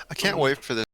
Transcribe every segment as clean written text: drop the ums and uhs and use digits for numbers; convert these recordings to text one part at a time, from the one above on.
I can't wait for this.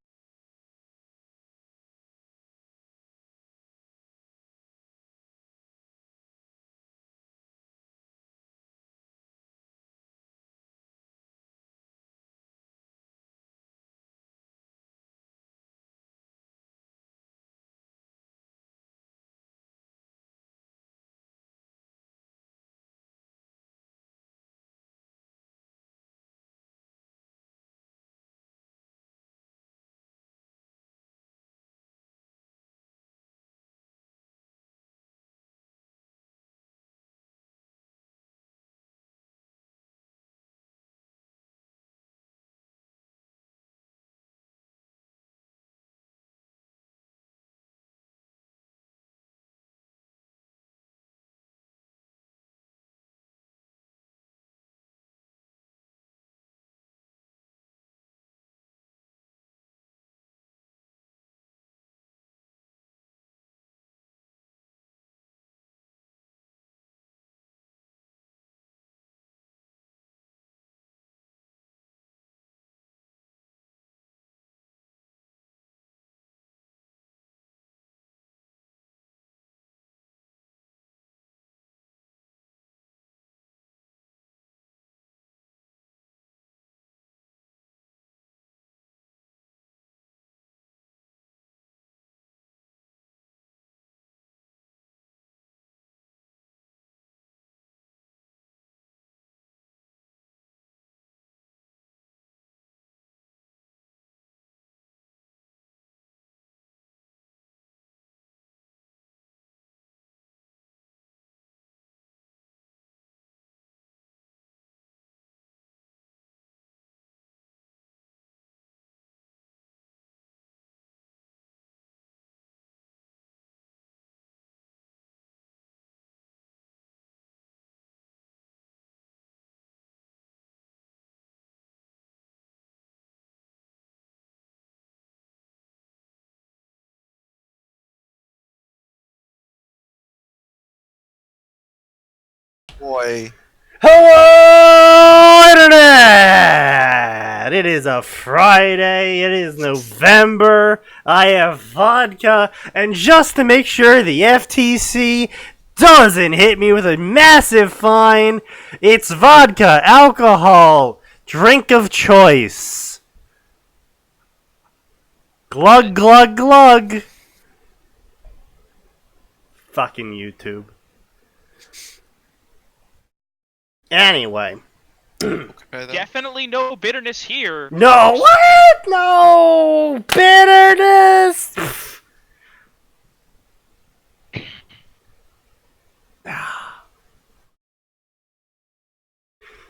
Boy. Hello, Internet! It is a Friday, it is November, I have vodka, and just to make sure the FTC doesn't hit me with a massive fine, it's vodka, alcohol, drink of choice. Glug, glug, glug. Fucking YouTube. Anyway. Okay, then. Definitely no bitterness here. No, what? No bitterness.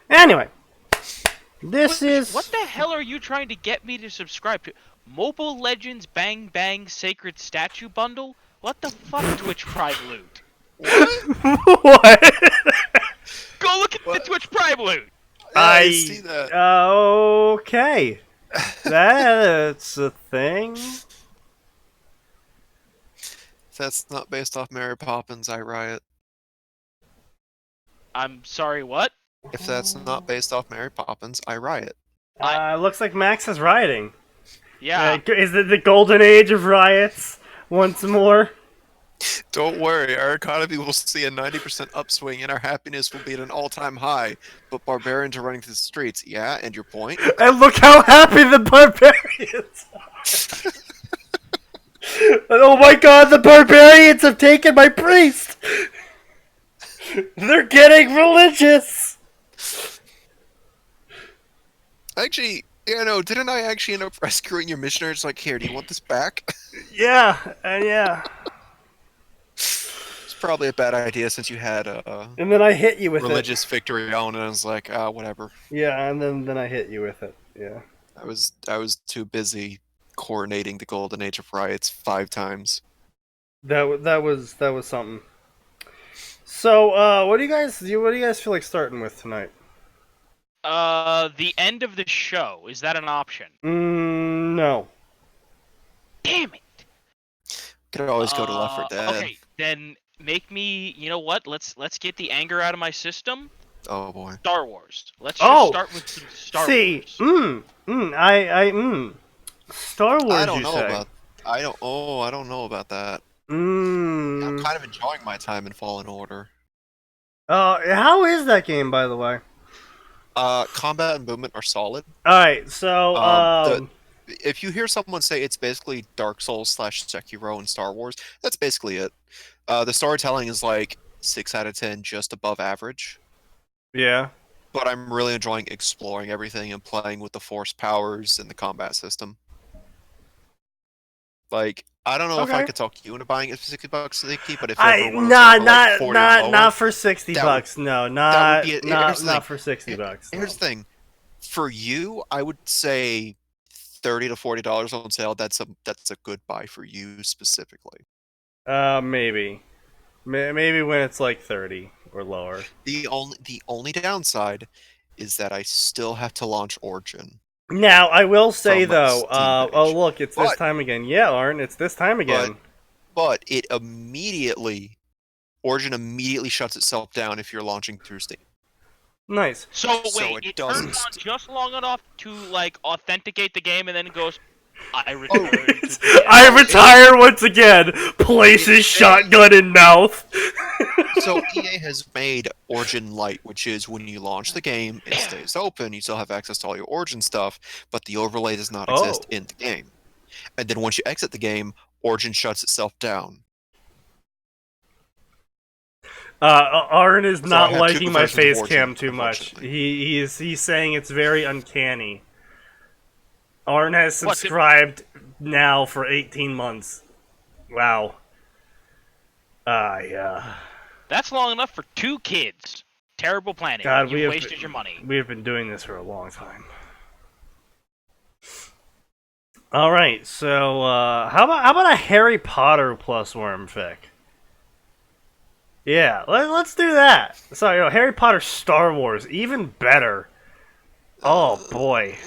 Anyway, this is What the hell are you trying to get me to subscribe to? Mobile Legends Bang Bang Sacred Statue Bundle? What the fuck, Twitch Prime Loot? what? Go look at the Twitch Prime Loot! I see that. Okay, that's a thing. If that's not based off Mary Poppins, I riot. I'm sorry, what? If that's not based off Mary Poppins, I riot. Looks like Max is rioting. Yeah. Is it the golden age of riots once more? Don't worry, our economy will see a 90% upswing and our happiness will be at an all-time high. But barbarians are running through the streets. Yeah, and your point? And look how happy the barbarians are. Oh my god, the barbarians have taken my priest! They're getting religious! Actually, yeah, no, didn't I actually end up rescuing your missionaries? Like, here, do you want this back? Yeah, yeah. It's probably a bad idea since you had a And then I hit you with religious victory on, and I was like, whatever. it. Yeah, and then I hit you with it. Yeah. I was too busy coordinating the golden age of riots 5 times. That was something. So, what do you guys feel like starting with tonight? The end of the show. Is that an option? No. Damn it! Could always go to Left 4 Dead. Okay, then make me. You know what? Let's get the anger out of my system. Oh boy. Star Wars. Let's just start with some Star See, Wars. Star Wars, I don't you know say? about. I don't. Oh, I don't know about that. I'm Mmm. kind of enjoying my time in Fallen Order. How is that game, by the way? Combat and movement are solid. Alright, so, The if you hear someone say it's basically Dark Souls slash Sekiro in Star Wars, that's basically it. The storytelling is like 6 out of 10, just above average. yeah. But I'm really enjoying exploring everything and playing with the force powers and the combat system. Like, I don't know if I Okay. could talk you into buying it for $60, Sneaky, but if you ever want to Nah, start for like 40 or lower, not for 60 that would bucks. No, that would be it. Here's the thing. not for 60 bucks. Here's the thing. For you, I would say $30 to $40 on sale. That's a good buy for you specifically. Maybe. Maybe when it's like 30 or lower. The only downside is that I still have to launch Origin Now, I will say from my though, Steam oh page. look, it's this But time again. Yeah, Arn, it's this time again. but it immediately Origin immediately shuts itself down if you're launching through Steam. Nice. So So wait, it it doesn't turns on st- just long enough to like authenticate the game, and then it goes, "I return to the I game." retire once again. Places shotgun in mouth. So EA has made Origin Lite, which is when you launch the game, it stays open, you still have access to all your Origin stuff, but the overlay does not exist Oh. in the game. And then once you exit the game, Origin shuts itself down. Arn is So I not have two liking my versions of face Origin, cam too much. unfortunately. He's saying it's very uncanny. Arn has What, did- subscribed now for 18 months. Wow. Yeah. That's long enough for 2 kids. Terrible planning. God, You wasted your money. We have been doing this for a long time. All right, so how about a Harry Potter plus Wormfic? Yeah, let's do that. So, Harry Potter Star Wars, even better. Oh boy.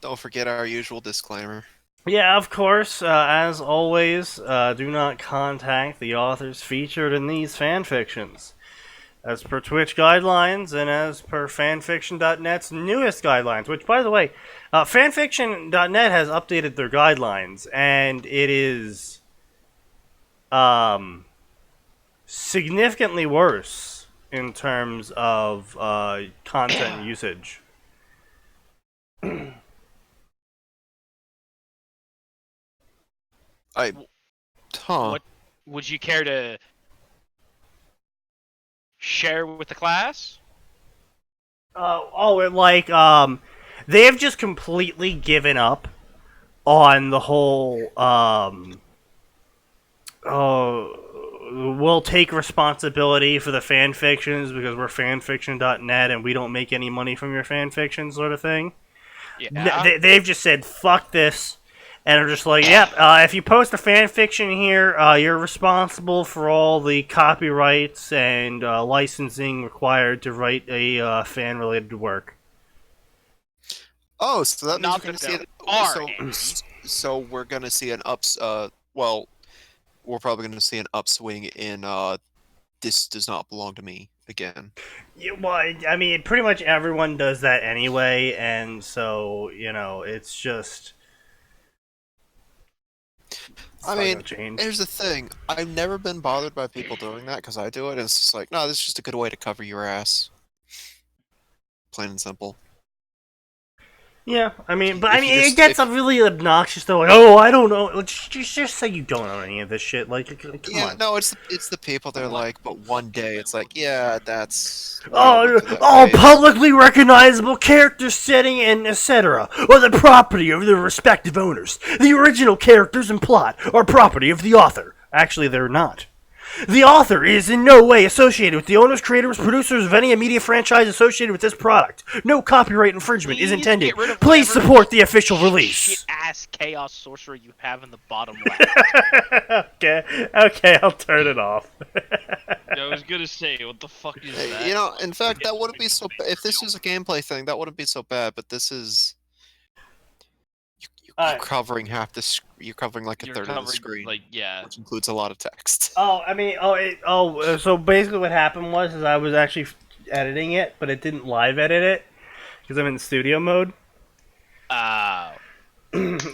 Don't forget our usual disclaimer. Yeah, of course. As always, do not contact the authors featured in these fanfictions. As per Twitch guidelines and as per fanfiction.net's newest guidelines, which, by the way, fanfiction.net has updated their guidelines, and it is significantly worse in terms of content usage. What would you care to share with the class? They have just completely given up on the whole, we'll take responsibility for the fanfictions because we're fanfiction.net and we don't make any money from your fanfiction sort of thing. Yeah. They've just said, fuck this. And are just like, yep, if you post a fan fiction here, you're responsible for all the copyrights and licensing required to write a fan-related work. Oh, so that means Not we're going to that see there are so we're going to see an we're probably going to see an upswing in this does not belong to me again. Yeah, well, I mean, pretty much everyone does that anyway, and so, it's just... I mean, change. here's the thing. I've never been bothered by people doing that because I do it, and it's just like, no, this is just a good way to cover your ass. Plain and simple. Yeah, I mean, but If you it just- gets really obnoxious though. Like, oh, I don't know. Just say you don't know any of this shit. Like, come on. No, it's the people that are like, but one day it's like, yeah, that's. Publicly recognizable character setting and etc. are the property of their respective owners. The original characters and plot are property of the author. Actually, they're not. The author is in no way associated with the owners, creators, producers of any media franchise associated with this product. No copyright infringement is intended. Please support the official release. Shit-ass chaos sorcerer you have in the bottom left. Okay, I'll turn it off. I was gonna say, what the fuck is that? In fact, that wouldn't be so bad. If this was a gameplay thing, that wouldn't be so bad, but this is... You're covering half the you're covering like a third of the screen, which includes a lot of text. So basically what happened was I was actually editing it, but it didn't live edit it because I'm in studio mode.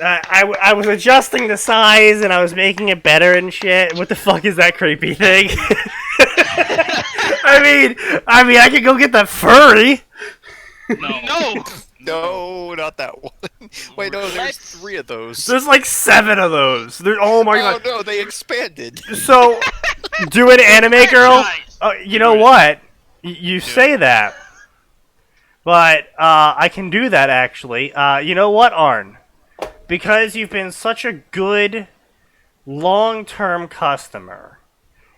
I was adjusting the size and I was making it better and shit. What the fuck is that creepy thing? I mean, I could go get that furry. No. No, not that one. Wait, no, there's 3 of those. There's like 7 of those. Oh my god. Oh no, they expanded. So, do an anime girl. Nice. You know what? You say that, but I can do that actually. You know what, Arn? Because you've been such a good long-term customer.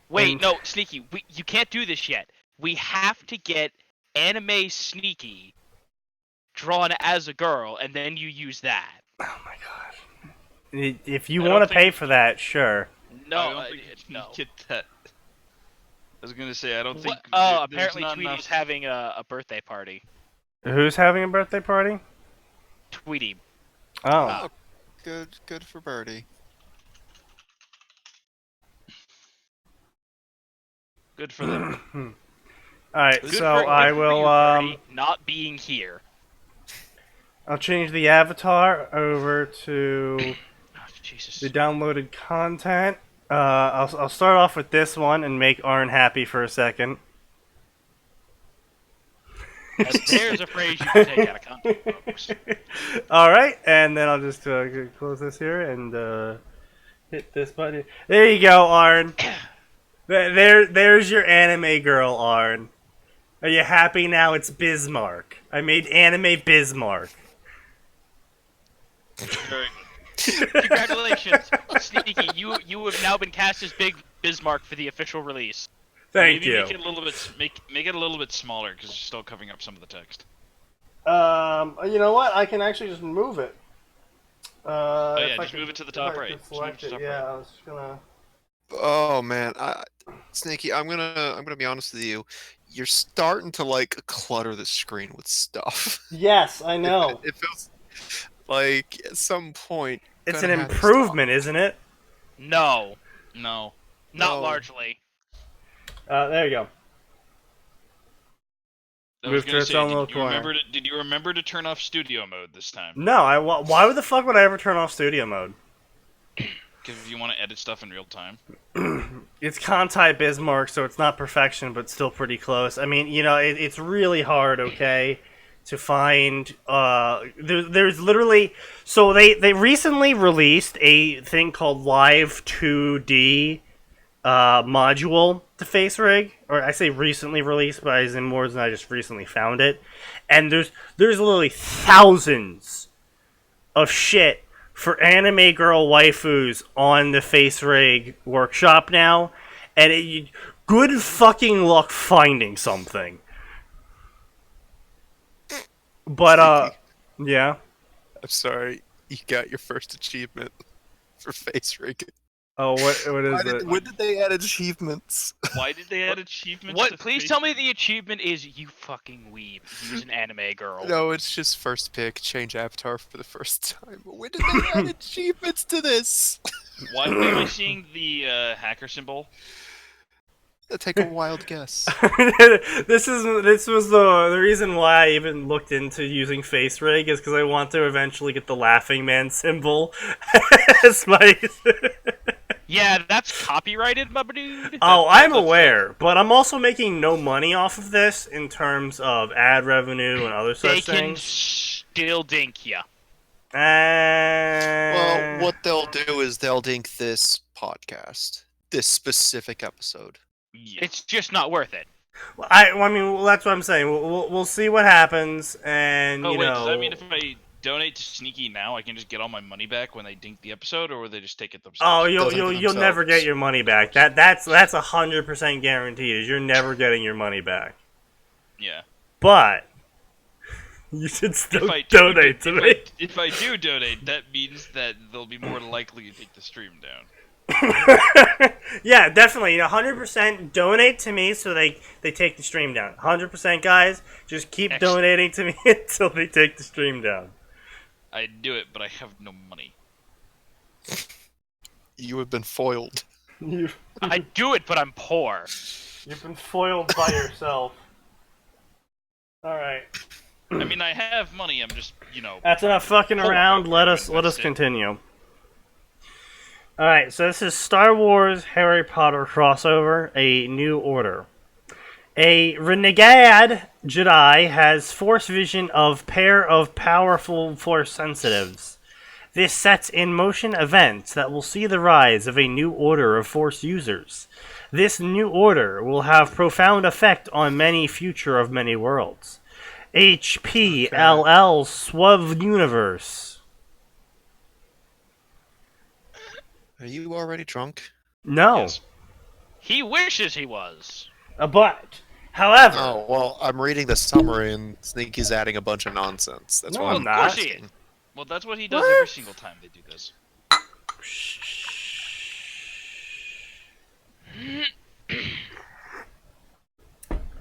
Wait, no, Sneaky, you can't do this yet. We have to get anime Sneaky drawn as a girl, and then you use that. Oh my god. If you want to pay for that, sure. I No, don't think you no. get that. I was gonna say I don't think. Oh, there's apparently not Tweety's enough- having a birthday party. Who's having a birthday party? Tweety. Oh. Good for Birdie. Good for them. Alright, Good so for I you, will, Birdie, not being here. I'll change the avatar over to Oh, Jesus. the downloaded content. I'll start off with this one and make Arn happy for a second. Now, there's a phrase you can take out of context, folks. Alright, and then I'll just close this here and hit this button. There you go, Arn. There's your anime girl, Arn. Are you happy now? It's Bismarck. I made anime Bismarck. Very good. Congratulations, Sneaky. You have now been cast as Big Bismarck for the official release. Thank Maybe you. Make it a little bit. Make it a little bit smaller because you're still covering up some of the text. You know what? I can actually just move it. Oh yeah, just move it to the top right. Just move it to the top Yeah, right. I was just gonna. Oh man, Snaky, I'm gonna be honest with you. You're starting to like clutter the screen with stuff. Yes, I know. It feels like at some point. It's gonna an have to improvement, isn't it? No, No. not No. largely. There you go. I Move was to gonna its say, own did little you corner. remember to, did you remember to turn off studio mode this time? No, why the fuck would I ever turn off studio mode? Because if you want to edit stuff in real time. It's Contai Bismarck, so it's not perfection, but still pretty close. I mean, you know, it's really hard, okay, to find. There's literally. So they recently released a thing called Live 2D module to face rig, or I say recently released, but as in more than I just recently found it. And there's literally thousands of shit for anime girl waifus on the face rig workshop now, and good fucking luck finding something. But yeah. I'm sorry, you got your first achievement for face rig. Oh, what is it? When did they add achievements? Why did they add achievements? What? to Please face- tell me the achievement is you fucking weeb. Use an anime girl. No, it's just first pick, change avatar for the first time. When did they add achievements to this? Why am I seeing the hacker symbol? Take a wild guess. this was the reason why I even looked into using face rig is because I want to eventually get the laughing man symbol as my. Yeah, that's copyrighted, my dude. Oh, I'm aware, but I'm also making no money off of this in terms of ad revenue and other They such can things. still dink ya. Well, what they'll do is they'll dink this podcast, this specific episode. Yeah. It's just not worth it. I mean, well, that's what I'm saying. We'll see what happens, and Oh you wait, know. does that mean if I donate to Sneaky now, I can just get all my money back when they dink the episode, or will they just take it themselves? Oh, They'll take it you'll never themselves. get your money back. That's 100% guaranteed. Is you're never getting your money back. Yeah. But you should still If I do, donate to me. If I do donate, that means that they'll be more likely to take the stream down. Yeah, definitely. 100% donate to me so they take the stream down. 100% guys, just keep Excellent. donating to me until they take the stream down. I'd do it, but I have no money. You have been foiled. I do it, but I'm poor. You've been foiled by yourself. Alright. I mean, I have money. I'm just, That's enough fucking Hold on, around. Let I'm us invested. continue. All right, so this is Star Wars Harry Potter crossover, A New Order. A renegade Jedi has Force vision of pair of powerful Force sensitives. This sets in motion events that will see the rise of a new order of Force users. This new order will have profound effect on many future of many worlds. HPLL Swav Universe. Are you already drunk? No, Yes. He wishes he was. but however, Oh, well, I'm reading the summary and Sneaky's adding a bunch of nonsense. That's No, why I'm I'm not. Of course he asking. Well, that's what he does What? every single time they do this.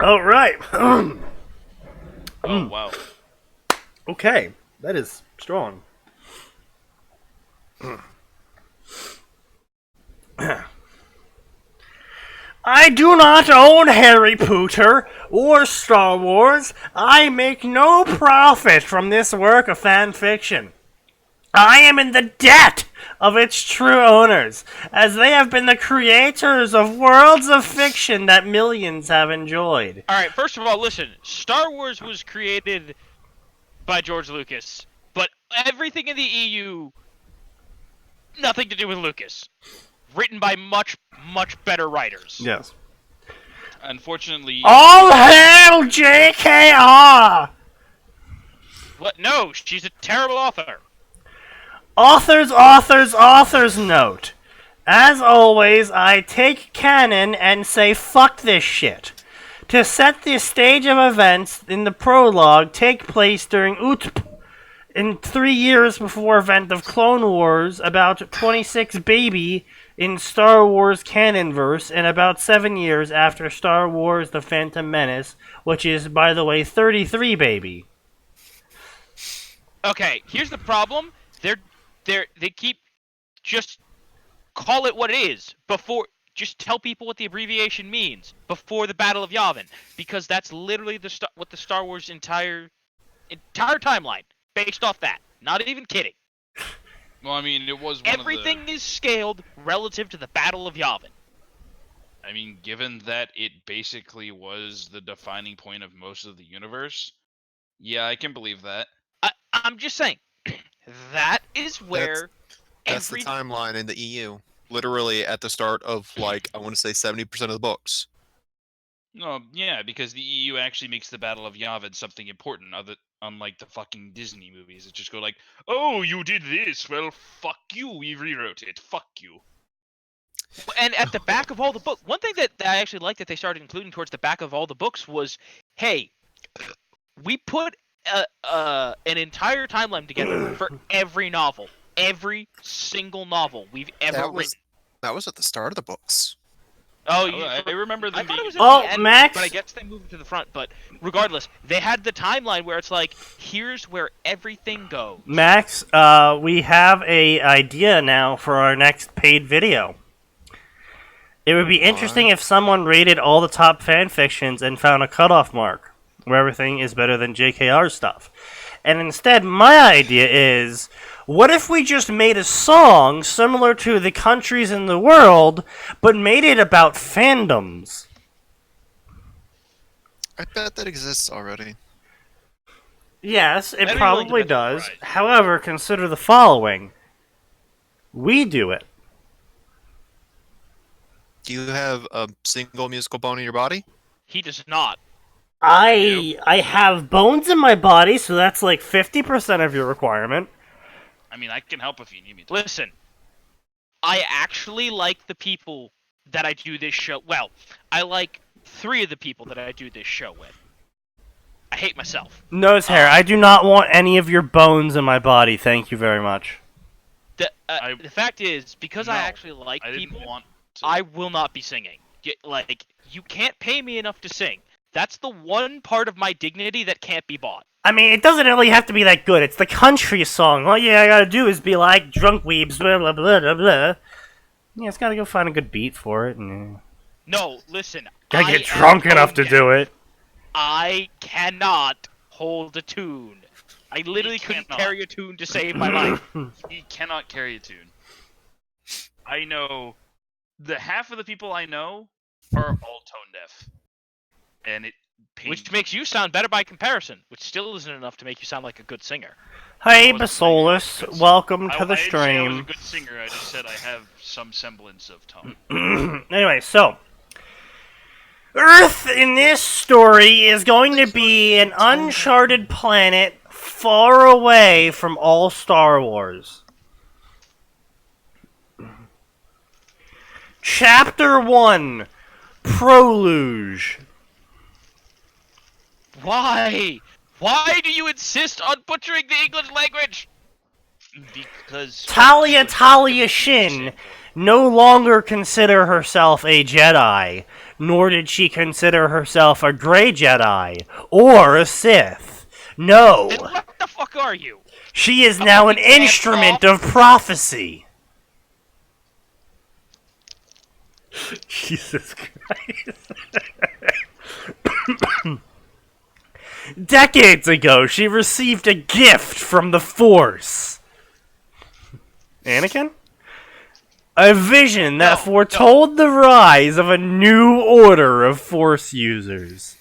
all right. Oh, wow. Okay, that is strong. I do not own Harry Potter or Star Wars. I make no profit from this work of fan fiction. I am in the debt of its true owners, as they have been the creators of worlds of fiction that millions have enjoyed. All right, first of all, listen. Star Wars was created by George Lucas, but everything in the EU, nothing to do with Lucas. Written by much, much better writers. Yes. Unfortunately, All hail JKR! What? No, she's a terrible author. Author's note. As always, I take canon and say fuck this shit. To set the stage of events in the prologue take place during Utp, in 3 years before event of Clone Wars, about 26 baby in Star Wars canonverse, and about 7 years after Star Wars The Phantom Menace, which is, by the way, 33 baby. Okay, here's the problem. They keep just call it what it is before. Just tell people what the abbreviation means before the Battle of Yavin, because that's literally what the Star Wars entire timeline based off that. Not even kidding. well, I mean, it was one Everything is scaled relative to the Battle of Yavin. I mean, given that it basically was the defining point of most of the universe, yeah, I can believe that. I'm just saying. That is where That's the timeline in the EU. Literally at the start of, like, I want to say 70% of the books. No, yeah, because the EU actually makes the Battle of Yavin something important, unlike the fucking Disney movies that just go like, "Oh, you did this? Well, fuck you. We rewrote it. Fuck you." And at the back of all the books, one thing that I actually like that they started including towards the back of all the books was, hey, we put an entire timeline together for every novel. Every single novel we've ever written. That was at the start of the books. Oh, I remember them I thought being... it was at Oh, the end, Max? but I guess they moved it to the front. But regardless, they had the timeline where it's like, here's where everything goes. Max, we have a idea now for our next paid video. It would be interesting if someone rated all the top fan fictions and found a cutoff mark where everything is better than JKR stuff. And instead, my idea is, what if we just made a song similar to the countries in the world, but made it about fandoms? I bet that exists already. Yes, it That really probably depends on the does. variety. However, consider the following. We do it. Do you have a single musical bone in your body? He does not. I have bones in my body, so that's like 50% of your requirement. I mean, I can help if you need me to. Listen, I actually like the people that I do this show. Well, I like 3 of the people that I do this show with. I hate myself. Nose hair, I do not want any of your bones in my body. Thank you very much. The fact is, because I No, actually like I people, didn't want to. I will not be singing. Like, you can't pay me enough to sing. That's the one part of my dignity that can't be bought. I mean, it doesn't really have to be that good. It's the country song. All you gotta do is be like, drunk weebs, blah, blah, blah, blah, blah. Yeah, it's gotta go find a good beat for it. And, No, listen. gotta I get am drunk enough to tone deaf. do it. I cannot hold a tune. I literally couldn't cannot. carry a tune to save my life. He cannot carry a tune. I know the half of the people I know are all tone deaf, and it pains Which makes you sound better by comparison, which still isn't enough to make you sound like a good singer. Hey, I wasn't saying I was a Basolus, good singer. welcome to I the didn't say I was a stream. good singer. I just said I have some semblance of tone. Anyway, so Earth in this story is going to be an uncharted planet far away from all Star Wars. Chapter 1, Prologue. Why? Why do you insist on butchering the English language? Because Talia Shin no longer consider herself a Jedi, nor did she consider herself a Grey Jedi or a Sith. No, Then what the fuck are you? she is now an fucking instrument of prophecy. Jesus Christ. Decades ago, she received a gift from the Force. Anakin? A vision that foretold the rise of a new order of Force users.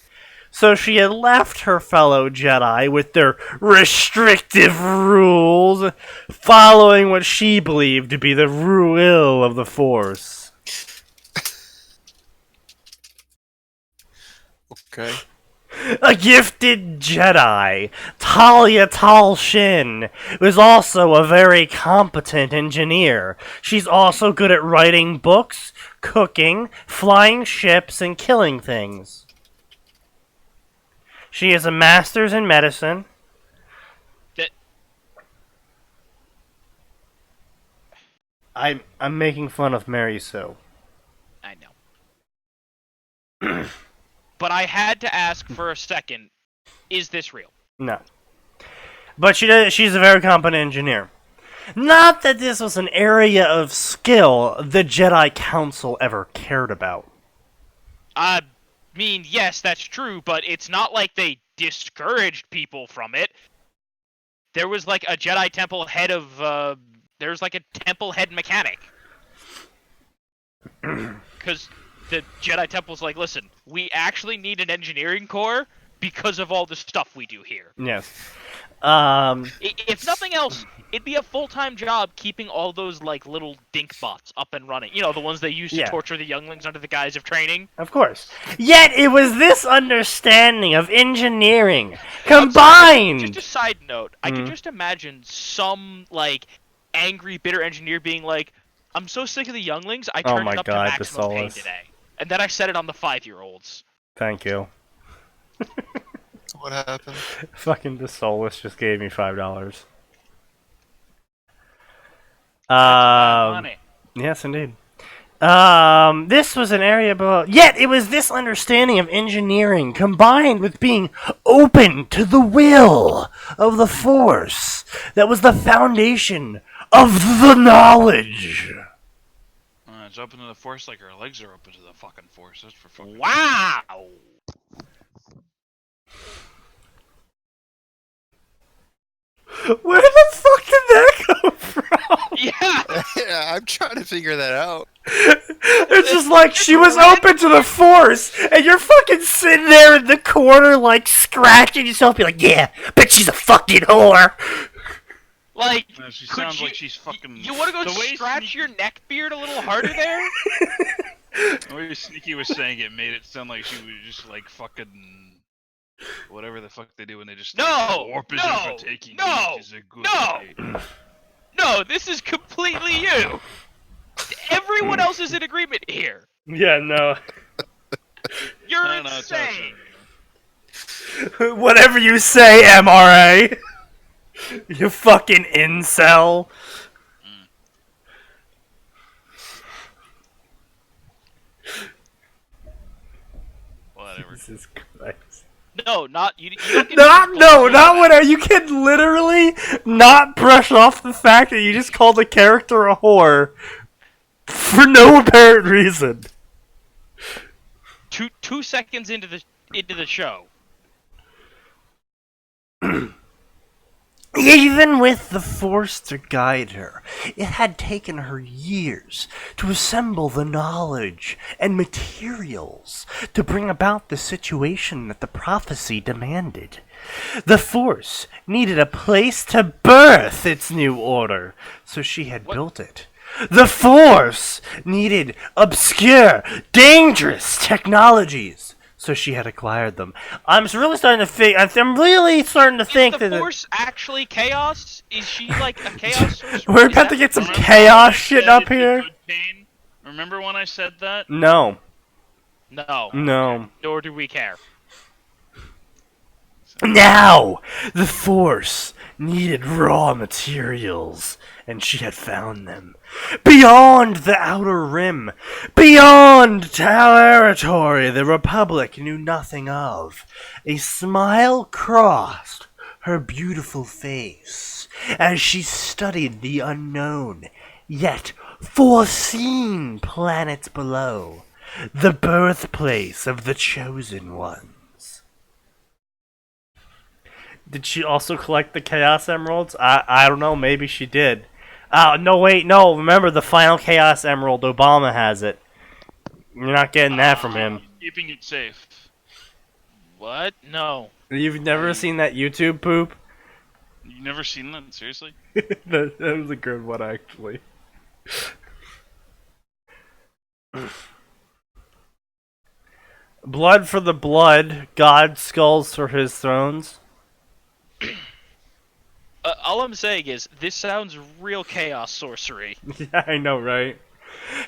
So she had left her fellow Jedi with their restrictive rules, following what she believed to be the will of the Force. Okay. A gifted Jedi, Talia Tal Shin, was also a very competent engineer. She's also good at writing books, cooking, flying ships, and killing things. She has a master's in medicine. That I'm making fun of Mary Sue. I know. But I had to ask for a second, is this real? No. But she's a very competent engineer. Not that this was an area of skill the Jedi Council ever cared about. I mean, yes, that's true, but it's not like they discouraged people from it. There was like a Jedi Temple head of, there's like a Temple head mechanic. Because the Jedi Temple's like, listen, we actually need an engineering core because of all the stuff we do here. Yes. If nothing else, it'd be a full-time job keeping all those like little dink bots up and running. You know, the ones they use to torture the younglings under the guise of training. Of course. Yet it was this understanding of engineering combined. Just a side note, I can just imagine some like angry, bitter engineer being like, "I'm so sick of the younglings, I turned it up to maximum pain today, and then I set it on the 5-year-olds." Thank you. What happened? Fucking DeSolus just gave me $5. Money. Yes, indeed. This was an area about... Yet, it was this understanding of engineering combined with being open to the will of the Force that was the foundation of the knowledge. It's open to the Force like our legs are open to the fucking Force. That's for fucking... Wow! Where the fuck did that come from? Yeah! Yeah, I'm trying to figure that out. It's just like she was open to the Force, and you're fucking sitting there in the corner, like scratching yourself, be like, "Yeah, bet she's a fucking whore." Like, No, she could sounds you, like she's fucking... You want to go the way scratch your neck beard a little harder there? The way Sneaky was saying it made it sound like she was just like fucking... Whatever the fuck they do when they just... No, No, this is completely you! Everyone else is in agreement here! Yeah, no. You're No, it's not insane! Whatever you say, MRA. You fucking incel. Whatever. Jesus Christ. No, not you. You don't get Not when you can literally not brush off the fact that you just called a character a whore for no apparent reason. 2 seconds into the show, Even with the Force to guide her, it had taken her years to assemble the knowledge and materials to bring about the situation that the prophecy demanded. The Force needed a place to birth its new order, so she had built it. The Force needed obscure, dangerous technologies, so she had acquired them. I'm really starting to think that Is the Force actually chaos? Is she like a chaos sorcerer? we're about to get some chaos shit up here. Remember when I said that? No. No. No. Nor do we care. Now, the Force needed raw materials, and she had found them. Beyond the Outer Rim, beyond territory the Republic knew nothing of. A smile crossed her beautiful face as she studied the unknown, yet foreseen planets below, the birthplace of the Chosen One. Did she also collect the Chaos Emeralds? I don't know. Maybe she did. No, wait, no. Remember, the final Chaos Emerald, Obama has it. You're not getting that from him. Keeping it safe. What? No. You've never seen that YouTube poop? You've never seen that? Seriously? that was a good one, actually. Blood for the blood, God skulls for his thrones. All I'm saying is, this sounds real chaos sorcery. Yeah, I know, right?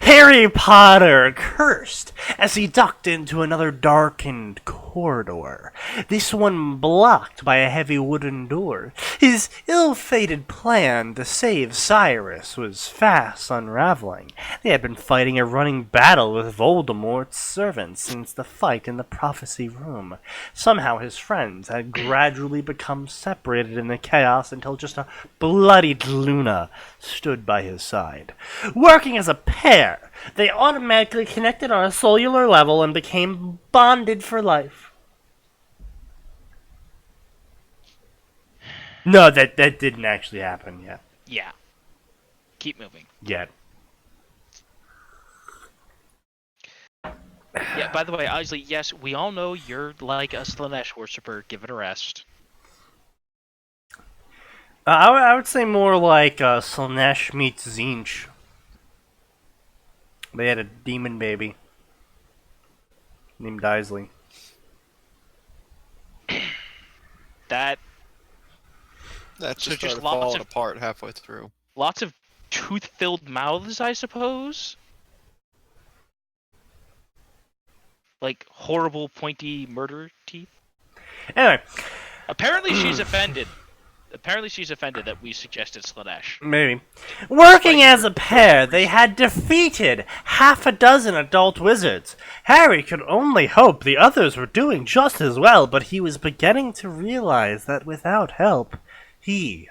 Harry Potter cursed as he ducked into another darkened corridor, this one blocked by a heavy wooden door. His ill-fated plan to save Cyrus was fast unraveling. They had been fighting a running battle with Voldemort's servants since the fight in the prophecy room. Somehow his friends had gradually become separated in the chaos until just a bloodied Luna stood by his side. Working as a pair, they automatically connected on a cellular level and became bonded for life. No, that didn't actually happen yet. Yeah. Keep moving. Yet. Yeah, by the way, Isley, yes, we all know you're like a Slanesh worshiper. Give it a rest. I would say more like Slanesh meets Zinch. They had a demon baby named Isley. That That's So just just started lots falling of- apart halfway through. lots of tooth-filled mouths, I suppose. Like horrible pointy murder teeth. Anyway, Apparently she's offended. Apparently she's offended that we suggested Slanesh. maybe. Working as a pair, they had defeated half a dozen adult wizards. Harry could only hope the others were doing just as well, but he was beginning to realize that without help, they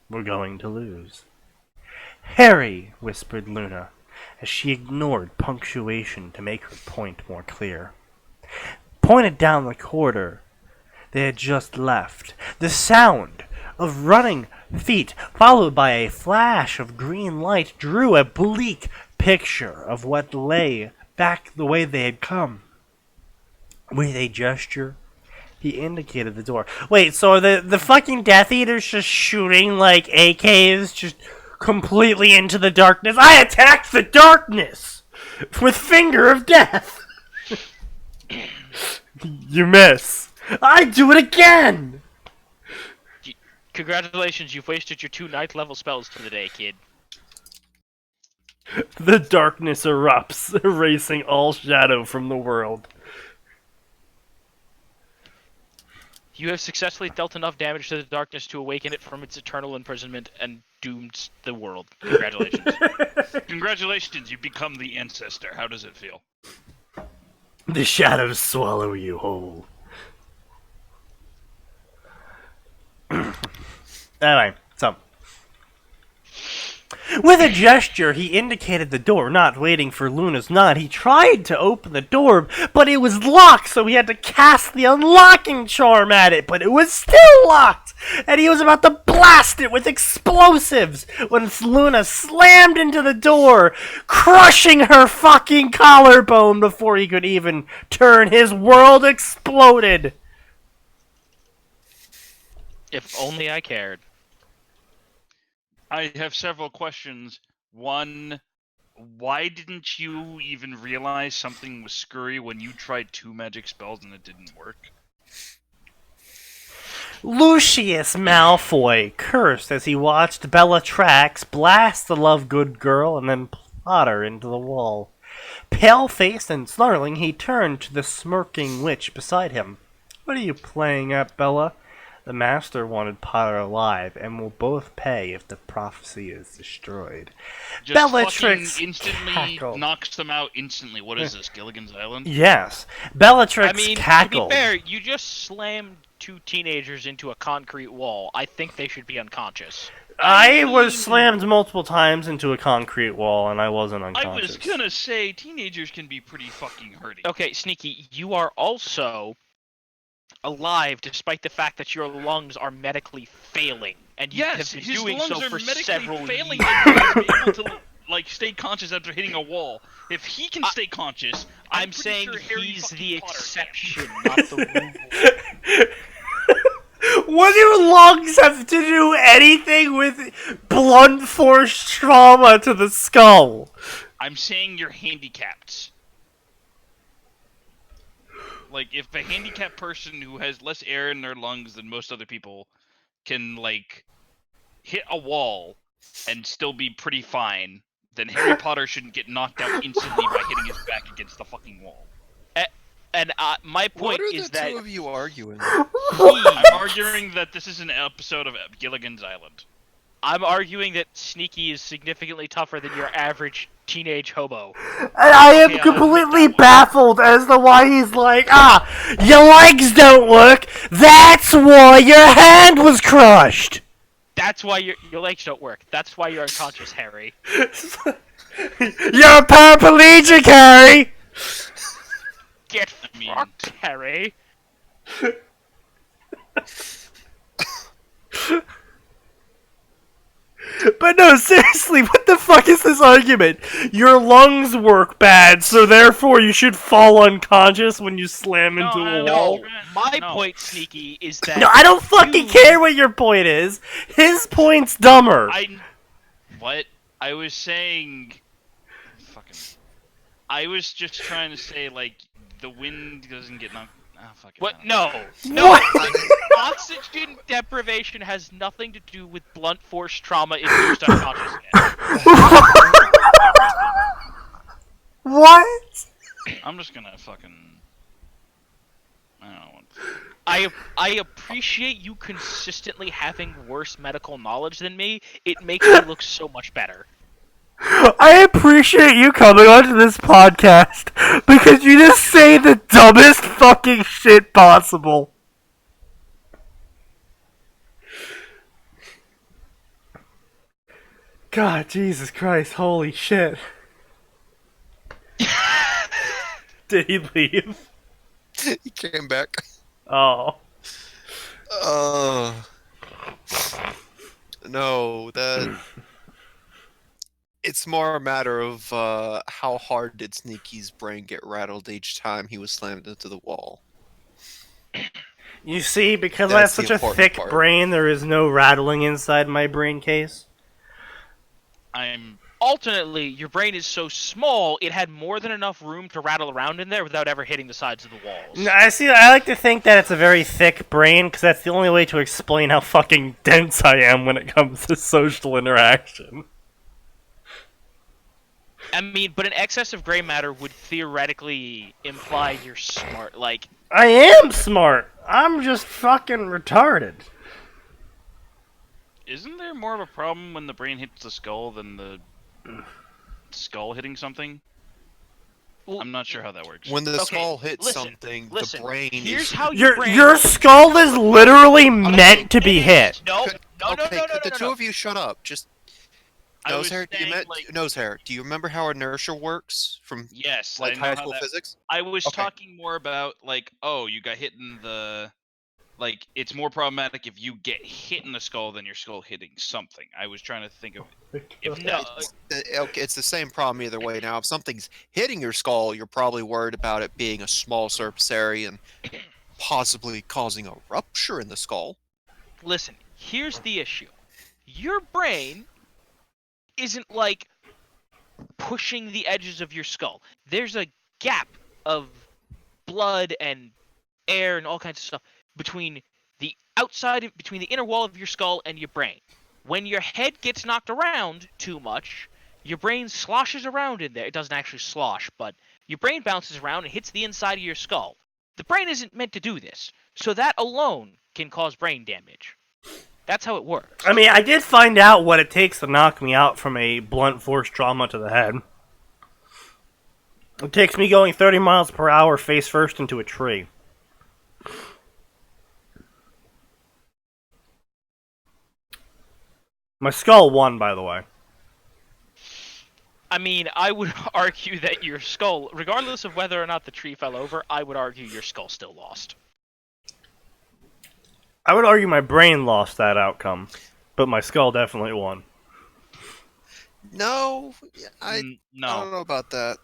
were going to lose. Harry, whispered Luna, as she ignored punctuation to make her point more clear. Pointed down the corridor they had just left. The sound of running feet, followed by a flash of green light, drew a bleak picture of what lay back the way they had come. With a gesture, he indicated the door. Wait, so the fucking Death Eaters just shooting like AKs just completely into the darkness? I attacked the darkness with Finger of Death! You miss. I do it again! Congratulations, you've wasted your 2 ninth level spells for the day, kid. The darkness erupts, erasing all shadow from the world. You have successfully dealt enough damage to the darkness to awaken it from its eternal imprisonment and doomed the world. Congratulations. Congratulations, you become the ancestor. How does it feel? The shadows swallow you whole. Anyway, so With a gesture, he indicated the door, not waiting for Luna's nod. He tried to open the door, but it was locked, so he had to cast the unlocking charm at it, but it was still locked, and he was about to blast it with explosives when Luna slammed into the door, crushing her fucking collarbone before he could even turn. His world exploded. If only I cared. I have several questions. One, why didn't you even realize something was scurry when you tried 2 magic spells and it didn't work? Lucius Malfoy cursed as he watched Bellatrix blast the Lovegood girl and then plot her into the wall. Pale-faced and snarling, he turned to the smirking witch beside him. "What are you playing at, Bella? The Master wanted Potter alive, and will both pay if the prophecy is destroyed." Just Bellatrix fucking instantly cackled. knocks them out instantly. What is this, Gilligan's Island? Yes. Bellatrix I mean, cackled. to be fair, you just slammed 2 teenagers into a concrete wall. I think they should be unconscious. I was slammed multiple times into a concrete wall, and I wasn't I unconscious. was gonna say, teenagers can be pretty fucking hurting. Okay, Sneaky, you are also alive despite the fact that your lungs are medically failing, and you Yes, have been his doing lungs so are for medically several failing years. and he's able to, like, stay conscious after hitting a wall. If he can stay conscious, I'm pretty saying sure Harry he's fucking the Potter can. exception, not the rule. What do lungs have to do anything with blunt force trauma to the skull? I'm saying you're handicapped. Like, if a handicapped person who has less air in their lungs than most other people can, like, hit a wall and still be pretty fine, then Harry Potter shouldn't get knocked out instantly by hitting his back against the fucking wall. And my What point are is the that two of you arguing? I'm arguing that this is an episode of Gilligan's Island. I'm arguing that Sneaky is significantly tougher than your average teenage hobo. And I am Okay, I'll completely admit that baffled as to why he's like, your legs don't work, that's why your hand was crushed! That's why your legs don't work. That's why you're unconscious, Harry. You're paraplegic, Harry! Get fucked, Harry. But no, seriously, what the fuck is this argument? Your lungs work bad, so therefore you should fall unconscious when you slam into a wall? No, my point, Sneaky, is that No, I don't fucking care what your point is. His point's dumber. What? I was saying... Fucking... I was just trying to say, like, the wind doesn't get knocked... What? No. No. What? Oxygen deprivation has nothing to do with blunt force trauma induced unconsciousness. What? I'm just gonna fucking... I don't know what... I appreciate you consistently having worse medical knowledge than me. It makes me look so much better. I appreciate you coming onto this podcast because you just say the dumbest fucking shit possible. God, Jesus Christ, holy shit. Did he leave? He came back. Oh. No, that... It's more a matter of how hard did Sneaky's brain get rattled each time he was slammed into the wall. You see, because I have That's the such a important thick part. brain, there is no rattling inside my brain case. Alternately, your brain is so small, it had more than enough room to rattle around in there without ever hitting the sides of the walls. I like to think that it's a very thick brain, because that's the only way to explain how fucking dense I am when it comes to social interaction. I mean, but an excess of gray matter would theoretically imply you're smart. Like, I am smart. I'm just fucking retarded. Isn't there more of a problem when the brain hits the skull than the skull hitting something? well, I'm not sure how that works. When the Okay, skull hits listen, something, listen, the brain here's is... how your brain... Your skull is literally meant to be hit. No, no, Could, no, okay, no, no, could no, the two no. of you shut up? Just... I was Nose hair? saying, like, Nose hair? Do you remember how inertia works from yes, like I know high how school that. physics? I was Okay. talking more about like, oh, you got hit in the. Like, it's more problematic if you get hit in the skull than your skull hitting something. I was trying to think of if No, Okay, it's the same problem either way. Now, if something's hitting your skull, you're probably worried about it being a small surface area and possibly causing a rupture in the skull. listen, here's the issue. Your brain isn't like pushing the edges of your skull. There's a gap of blood and air and all kinds of stuff between between the inner wall of your skull and your brain. When your head gets knocked around too much, your brain sloshes around in there. It doesn't actually slosh, but your brain bounces around and hits the inside of your skull. The brain isn't meant to do this, so that alone can cause brain damage. That's how it works. I mean, I did find out what it takes to knock me out from a blunt force trauma to the head. It takes me going 30 miles per hour face first into a tree. My skull won, by the way. I mean, I would argue that your skull, regardless of whether or not the tree fell over, I would argue your skull still lost. I would argue my brain lost that outcome, but my skull definitely won. No, I no. don't know about that.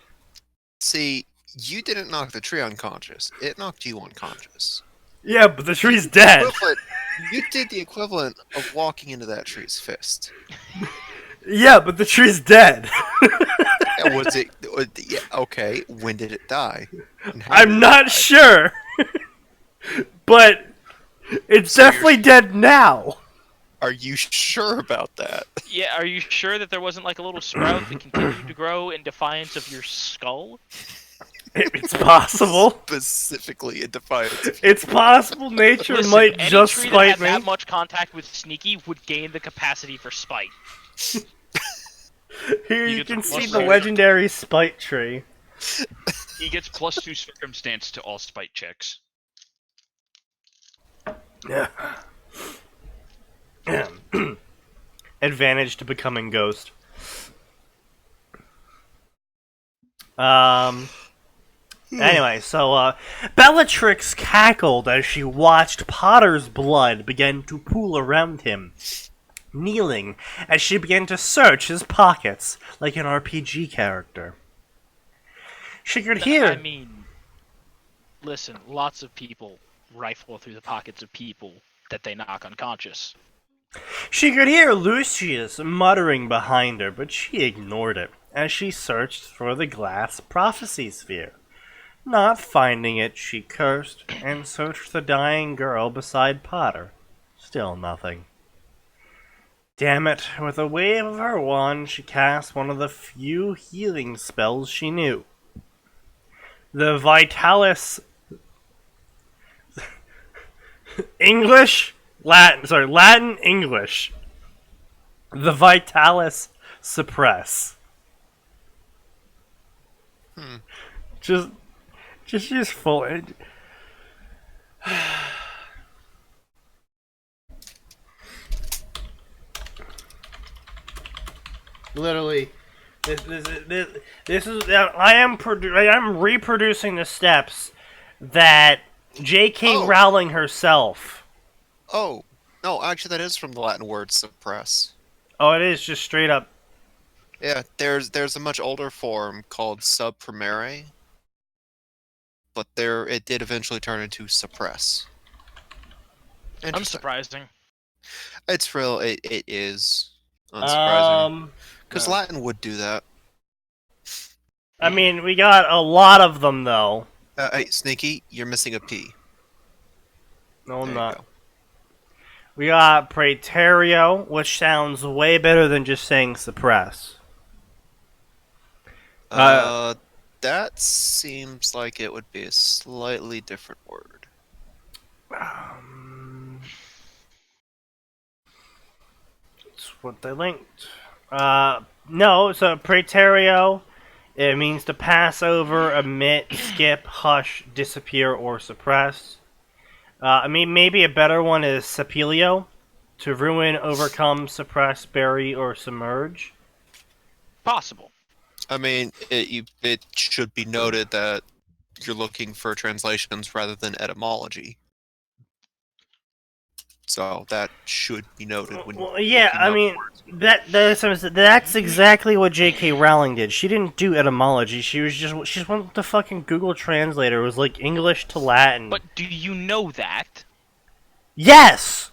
See, you didn't knock the tree unconscious. It knocked you unconscious. Yeah, but the tree's dead. You did the equivalent of walking into that tree's fist. Yeah, but the tree's dead. Was it? Yeah, okay. When did it die? I'm not sure. But it's definitely dead now. Are you sure about that? Yeah, are you sure that there wasn't like a little sprout that continued to grow in defiance of your skull? It's possible. Specifically in defiance. It's possible nature Listen, might any just tree spite that me. had that much contact with Sneaky would gain the capacity for spite. Here You you get can the see plus the two. legendary spite tree. He gets +2 circumstance to all spite checks. Yeah. Advantage to becoming ghost. Anyway, so Bellatrix cackled as she watched Potter's blood begin to pool around him, kneeling as she began to search his pockets like an RPG character. She could hear. I mean, listen, lots of people rifle through the pockets of people that they knock unconscious. She could hear Lucius muttering behind her, but she ignored it as she searched for the glass prophecy sphere. Not finding it, she cursed and searched the dying girl beside Potter. Still nothing. Damn it, with a wave of her wand, she cast one of the few healing spells she knew. The Vitalis... English? Latin, English. The Vitalis Suppress. Just full. Literally, this is. I am reproducing the steps that J.K. Rowling herself. Oh, no, actually that is from the Latin word suppress. Oh, it is just straight up. Yeah, there's a much older form called subprimare, but it did eventually turn into suppress. Unsurprising. It's real. It is unsurprising because no. Latin would do that. I mean, we got a lot of them though. Hey, Sneaky, you're missing a P. No, I'm There you not. go. We got Praeterio, which sounds way better than just saying suppress. That seems like it would be a slightly different word. It's what they linked. No, so Praeterio, it means to pass over, omit, skip, hush, disappear, or suppress. I mean, maybe a better one is Sapilio, to ruin, overcome, suppress, bury, or submerge. possible. I mean, it should be noted that you're looking for translations rather than etymology. So that should be noted when. Well, yeah, looking I up mean words. that's exactly what J.K. Rowling did. She didn't do etymology. She just went with the fucking Google Translator. It was like English to Latin. But do you know that? Yes!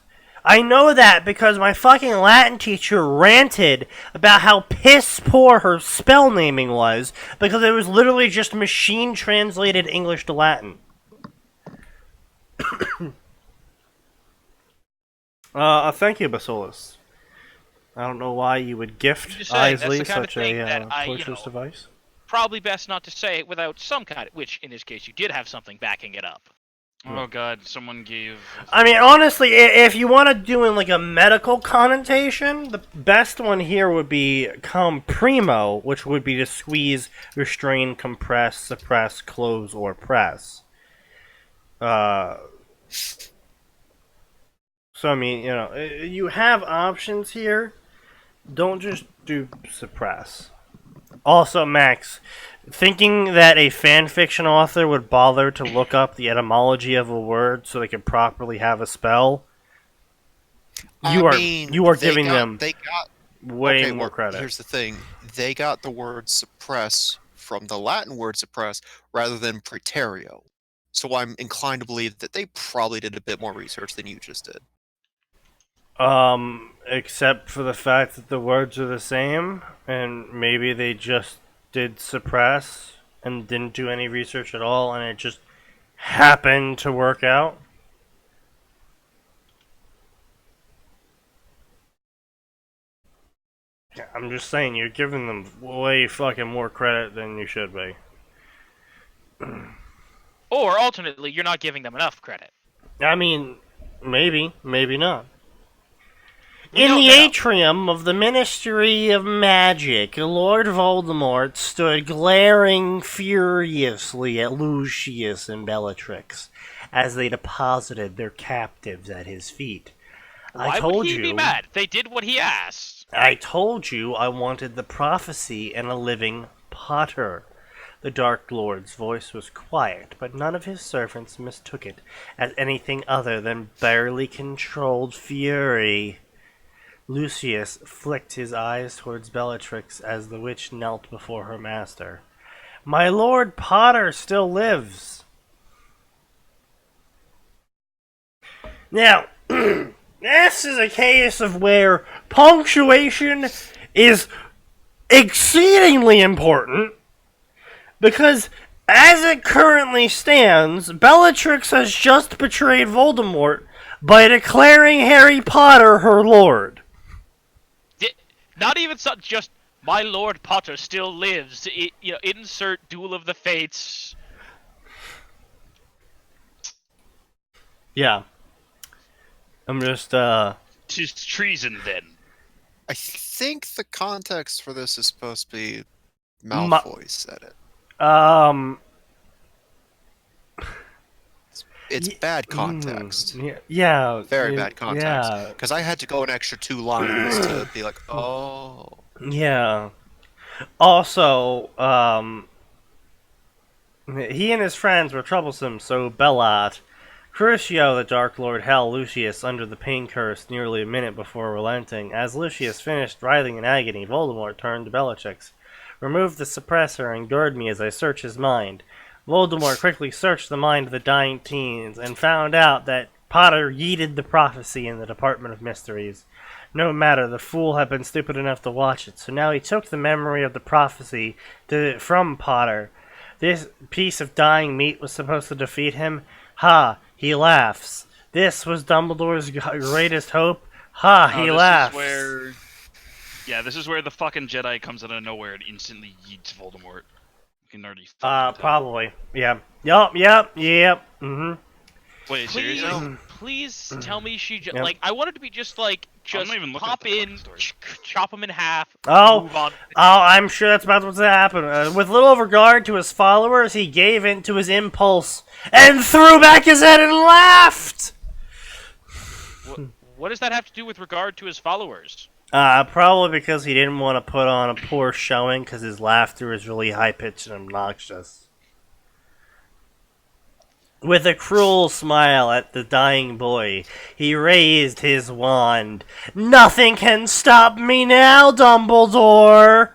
I know that because my fucking Latin teacher ranted about how piss poor her spell naming was because it was literally just machine translated English to Latin. Thank you, Basilis. I don't know why you would gift Just saying, that's Isley the kind of such thing a that torturous device. Probably best not to say it without some kind of, which in this case you did have something backing it up. Oh god, someone gave... I mean, honestly, if you want to do in like a medical connotation, the best one here would be comprimo, which would be to squeeze, restrain, compress, suppress, close, or press. So, I mean, you have options here. Don't just do suppress. Also, Max, thinking that a fanfiction author would bother to look up the etymology of a word so they could properly have a spell, you are giving them way more credit. Here's the thing. They got the word suppress from the Latin word suppress rather than praeterio. So I'm inclined to believe that they probably did a bit more research than you just did. Except for the fact that the words are the same, and maybe they just did suppress and didn't do any research at all, and it just happened to work out. Yeah, I'm just saying, you're giving them way fucking more credit than you should be. Or alternately, you're not giving them enough credit. I mean, maybe not. In the atrium of the Ministry of Magic, Lord Voldemort stood glaring furiously at Lucius and Bellatrix as they deposited their captives at his feet. Why would he be mad? They did what he asked. I told you I wanted the prophecy and a living Potter. The Dark Lord's voice was quiet, but none of his servants mistook it as anything other than barely controlled fury. Lucius flicked his eyes towards Bellatrix as the witch knelt before her master. My Lord Potter still lives. Now, this is a case of where punctuation is exceedingly important because as it currently stands, Bellatrix has just betrayed Voldemort by declaring Harry Potter her lord. Not even just my Lord Potter still lives. Insert Duel of the Fates. Yeah. I'm just, Tis treason, then. I think the context for this is supposed to be Malfoy said it. It's bad context. Yeah. Very bad context. Because I had to go an extra 2 lines to be like, oh. Yeah. Also, he and his friends were troublesome, so Bellat, Crucio, the Dark Lord, held Lucius under the pain curse nearly a minute before relenting. As Lucius finished writhing in agony, Voldemort turned to Bellatrix. Remove the suppressor and guard me as I search his mind. Voldemort quickly searched the mind of the dying teens and found out that Potter yeeted the prophecy in the Department of Mysteries. No matter, the fool had been stupid enough to watch it, so now he took the memory of the prophecy from Potter. This piece of dying meat was supposed to defeat him? Ha! He laughs. This was Dumbledore's greatest hope? Ha! He laughs. This is where the fucking Jedi comes out of nowhere and instantly yeets Voldemort. Probably. Yeah. Yup. Mm-hmm. Wait, seriously? Please tell me she I wanted to be just pop in, chop him in half, move on. I'm sure that's about what's happen. With little regard to his followers, he gave in to his impulse and threw back his head and laughed. What does that have to do with regard to his followers? Probably because he didn't want to put on a poor showing because his laughter is really high pitched and obnoxious. With a cruel smile at the dying boy, he raised his wand. "Nothing can stop me now, Dumbledore!"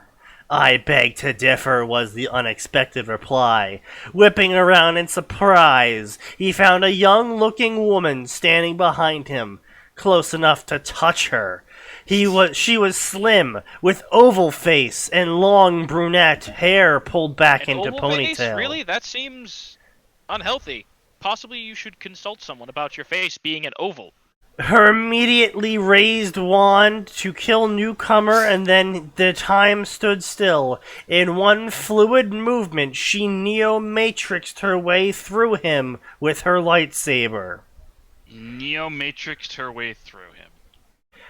"I beg to differ," was the unexpected reply. Whipping around in surprise, he found a young-looking woman standing behind him, close enough to touch her. She was slim, with oval face and long brunette hair pulled back An into oval face? ponytail. Really? That seems unhealthy. Possibly you should consult someone about your face being an oval. Her immediately raised wand to kill newcomer, and then the time stood still. In one fluid movement, she neo-matrixed her way through him with her lightsaber. Neo-matrixed her way through him.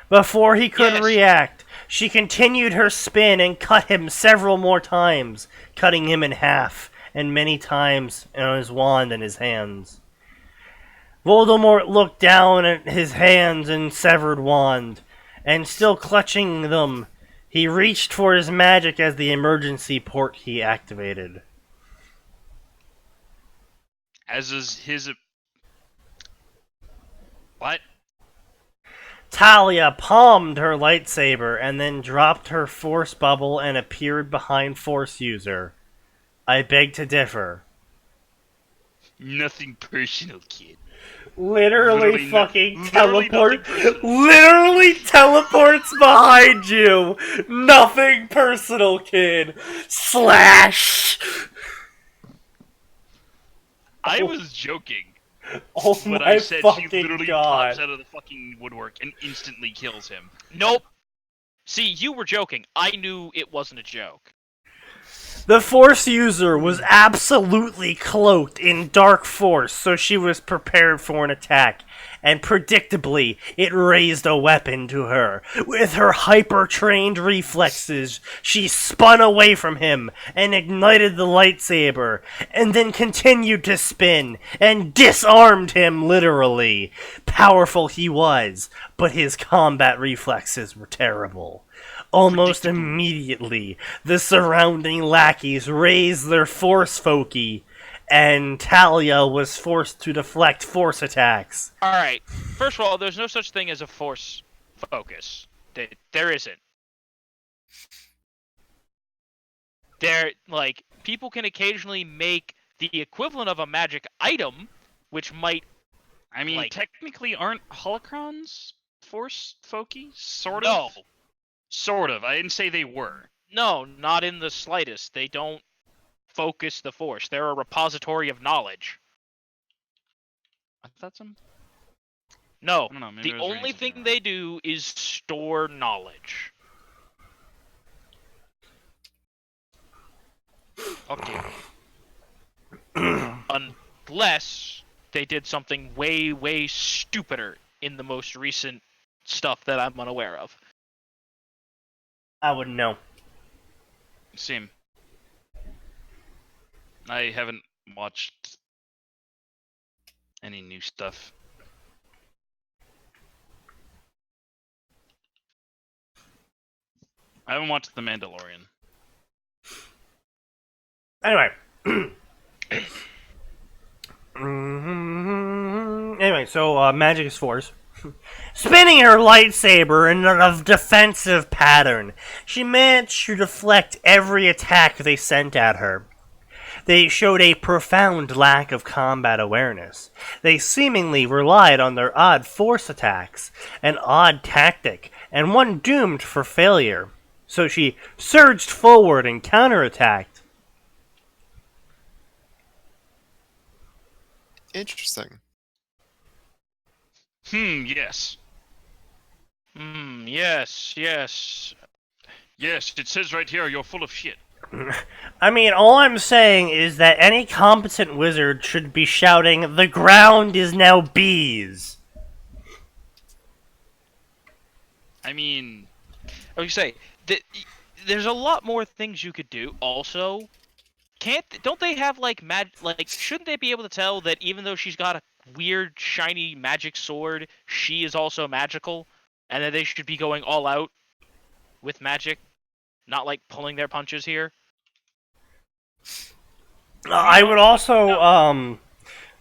Before he could Yes. react, she continued her spin and cut him several more times, cutting him in half, and many times on his wand and his hands. Voldemort looked down at his hands and severed wand, and still clutching them, he reached for his magic as the emergency port key activated. As is his... What? Talia palmed her lightsaber and then dropped her force bubble and appeared behind Force User. "I beg to differ." Nothing personal, kid. Literally Literally nothing personal. Literally teleports behind you. Nothing personal, kid. Slash. I was joking Oh when my I said she fucking literally god. pops out of the fucking woodwork and instantly kills him. Nope. See, you were joking. I knew it wasn't a joke. The Force User was absolutely cloaked in dark force, so she was prepared for an attack, and predictably, it raised a weapon to her. With her hyper-trained reflexes, she spun away from him and ignited the lightsaber, and then continued to spin and disarmed him literally. Powerful he was, but his combat reflexes were terrible. Almost immediately, the surrounding lackeys raised their force foci, and Talia was forced to deflect force attacks. Alright, first of all, there's no such thing as a force focus. There isn't. People can occasionally make the equivalent of a magic item, which might... I mean, technically aren't holocrons force foci? Sort of? No. Sort of. I didn't say they were. No, not in the slightest. They don't focus the force. They're a repository of knowledge. I thought some... No, I don't know, maybe the I was only reading thing something they do is store knowledge. Okay. Unless they did something way, way stupider in the most recent stuff that I'm unaware of. I wouldn't know. Same. I haven't watched any new stuff. I haven't watched The Mandalorian. Anyway. Anyway, so magic is force. Spinning her lightsaber in a defensive pattern, she managed to deflect every attack they sent at her. They showed a profound lack of combat awareness. They seemingly relied on their odd force attacks, an odd tactic, and one doomed for failure. So she surged forward and counterattacked. Interesting. Yes. Yes, yes. Yes, it says right here you're full of shit. I mean, all I'm saying is that any competent wizard should be shouting, "The ground is now bees." I mean... I would say, there's a lot more things you could do. Also, don't they have shouldn't they be able to tell that even though she's got a weird shiny magic sword, she is also magical, and that they should be going all out with magic, not like pulling their punches here. I would also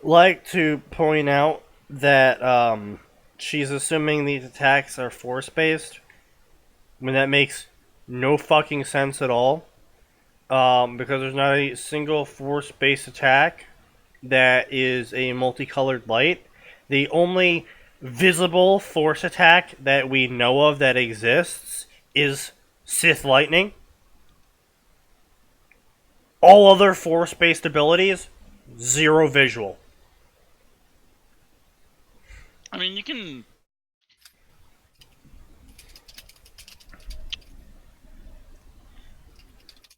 like to point out that she's assuming these attacks are force-based. I mean, that makes no fucking sense at all. Because there's not a single force-based attack that is a multicolored light. The only visible force attack that we know of that exists is Sith Lightning. All other force-based abilities, zero visual. I mean, you can.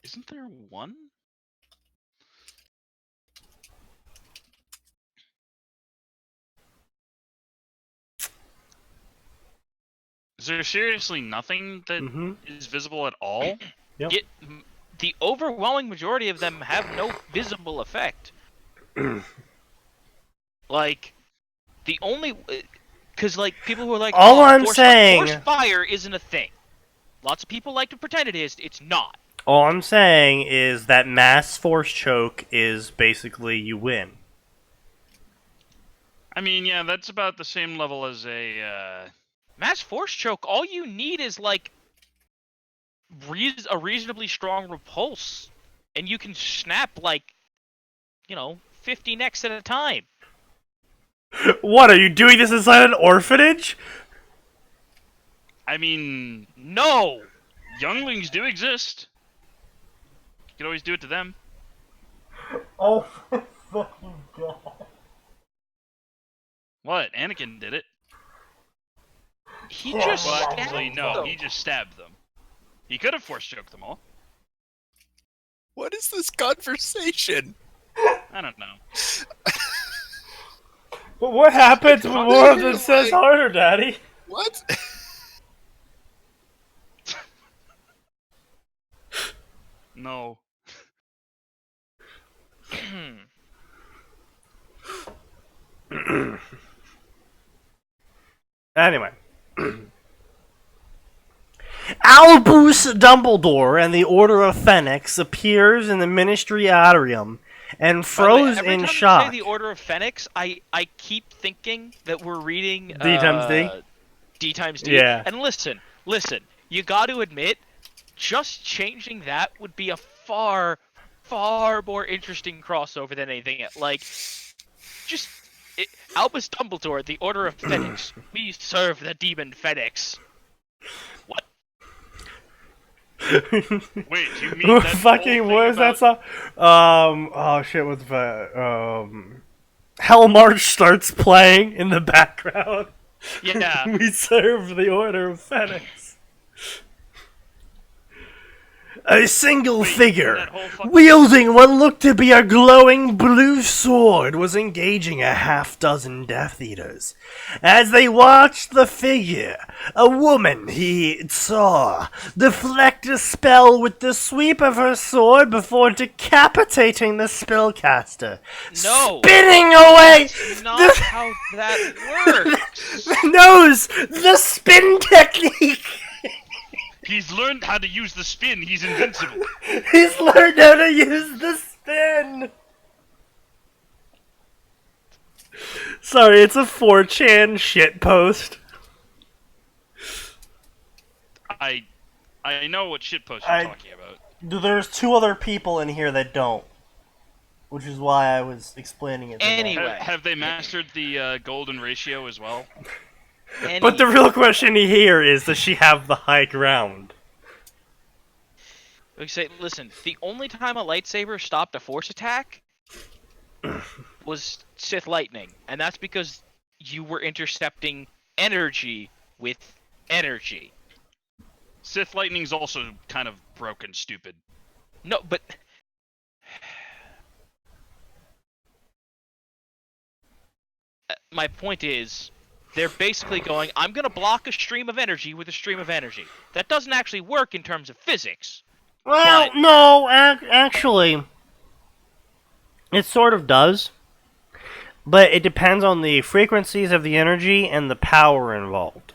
Isn't there one? Is there seriously nothing that is visible at all? Yep. The overwhelming majority of them have no visible effect. Like, the only... Because, like, people who are like, all I'm saying... force fire isn't a thing. Lots of people like to pretend it is. It's not. All I'm saying is that mass force choke is basically you win. I mean, yeah, that's about the same level as a... Mass force choke, all you need is, like, a reasonably strong repulse. And you can snap, like, 50 necks at a time. What, are you doing this inside an orphanage? I mean... No! Younglings do exist. You can always do it to them. Oh my fucking god. What? Anakin did it. He just Well, stabbed actually, no. them. He just stabbed them. He could have force choked them all. What is this conversation? I don't know. But what happens when one of them says harder, Daddy? What? No. Anyway. Albus Dumbledore and the Order of Phoenix appears in the Ministry Atrium and froze every in time shock. You say the Order of Phoenix, I keep thinking that we're reading D times D? D times D. Yeah. And listen, you got to admit, just changing that would be a far more interesting crossover than anything else. Like, Albus Dumbledore, the Order of Phoenix. We serve the demon Phoenix. What? Wait, you mean that fucking what is that song? Oh shit, what's that? Hell March starts playing in the background. Yeah. We serve the Order of Phoenix. A single figure, wielding what looked to be a glowing blue sword, was engaging a half-dozen Death Eaters. As they watched the figure, a woman he saw deflect a spell with the sweep of her sword before decapitating the spellcaster. No! Spinning away! That's not how that works! Knows the spin technique! He's learned how to use the spin. He's invincible. He's learned how to use the spin! Sorry, it's a 4chan shitpost. I know what shitpost you're talking about. There's two other people in here that don't. Which is why I was explaining it. Anyway. Have they mastered the golden ratio as well? But the real question here is, does she have the high ground? We say, listen, the only time a lightsaber stopped a force attack was Sith Lightning, and that's because you were intercepting energy with energy. Sith Lightning's also kind of broken, stupid. No, but... my point is... they're basically going, I'm going to block a stream of energy with a stream of energy. That doesn't actually work in terms of physics. Well, no, actually, it sort of does. But it depends on the frequencies of the energy and the power involved.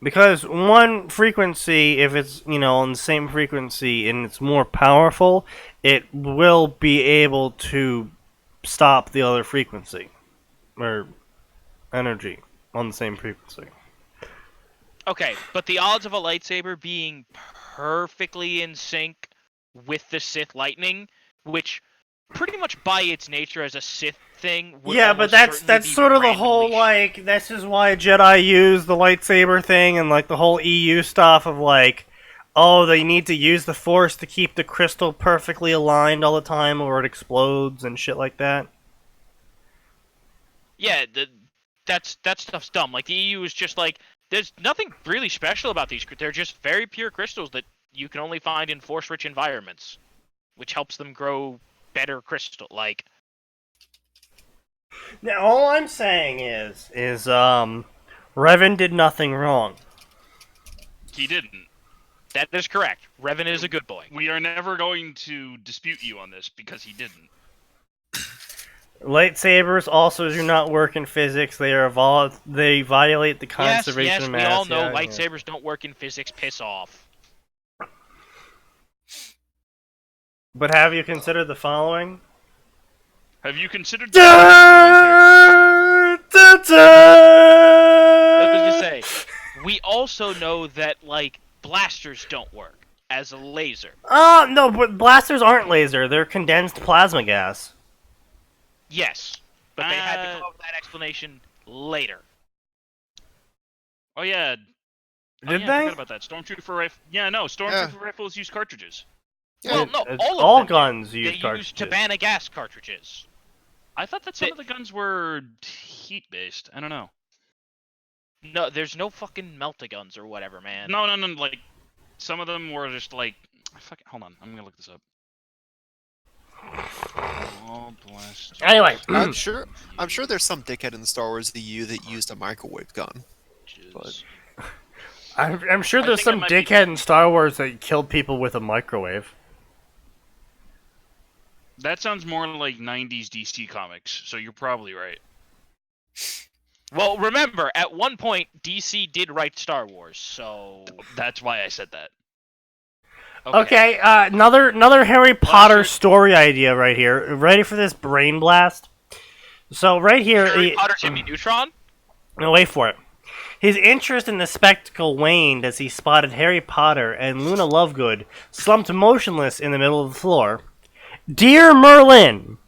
Because one frequency, if it's, on the same frequency and it's more powerful, it will be able to stop the other frequency. Or energy on the same frequency. Okay, but the odds of a lightsaber being perfectly in sync with the Sith lightning, which pretty much by its nature as a Sith thing would Yeah, but almost that's certainly be sort of the whole, randomly this is why Jedi use the lightsaber thing and, the whole EU stuff of, oh, they need to use the Force to keep the crystal perfectly aligned all the time or it explodes and shit like that. Yeah, that stuff's dumb. Like, the EU is just there's nothing really special about these. They're just very pure crystals that you can only find in force-rich environments, which helps them grow better crystal. Now, all I'm saying is Revan did nothing wrong. He didn't. That is correct. Revan is a good boy. We are never going to dispute you on this because he didn't. Lightsabers also do not work in physics. They violate the conservation yes, of mass. we all know lightsabers don't work in physics. Piss off. But have you considered the following? Have you considered? I I was gonna say, we also know that blasters don't work as a laser. No, but blasters aren't laser. They're condensed plasma gas. Yes, but they had to come up with that explanation later. Oh yeah. Did I they? forgot about that. Stormtrooper rifle. Yeah, no. Stormtrooper rifles use cartridges. Well, no, all all of them guns do. use They cartridges. use Tabana gas cartridges. I thought that some of the guns were heat based. I don't know. No, there's no fucking melt-a-guns or whatever, man. No. Some of them were just hold on, I'm gonna look this up. Oh, blast. Anyway, I'm sure there's some dickhead in the Star Wars EU that used a microwave gun. But I'm sure I there's think some it might be- dickhead in Star Wars that killed people with a microwave. That sounds more like 90s DC comics, so you're probably right. Well, remember, at one point, DC did write Star Wars, so... That's why I said that. Okay, another Harry Potter story idea right here. Ready for this brain blast? So right here... Harry Potter Jimmy Neutron? No, wait for it. His interest in the spectacle waned as he spotted Harry Potter and Luna Lovegood slumped motionless in the middle of the floor. Dear Merlin!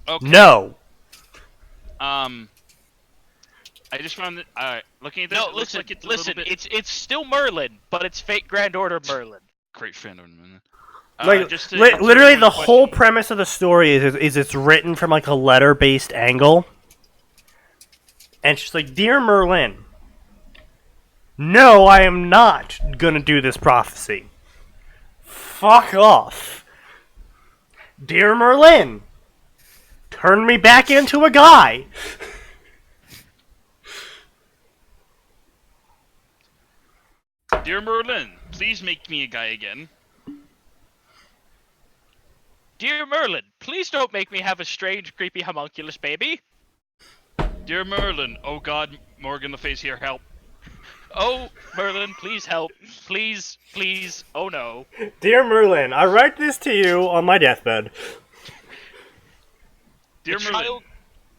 Okay. No. I just found that. Looking at this, No, it looks listen, like it's a listen, little bit... it's still Merlin, but it's Fate Grand Order Merlin. Great fandom. Literally, the whole premise of the story is it's written from a letter-based angle, and she's like, "Dear Merlin, no, I am not gonna do this prophecy. Fuck off, dear Merlin. Turn me back into a guy." Dear Merlin, please make me a guy again. Dear Merlin, please don't make me have a strange, creepy homunculus baby. Dear Merlin, oh God, Morgan the Face here, help. Oh, Merlin, please help. Please, please, oh no. Dear Merlin, I write this to you on my deathbed. Dear Merlin.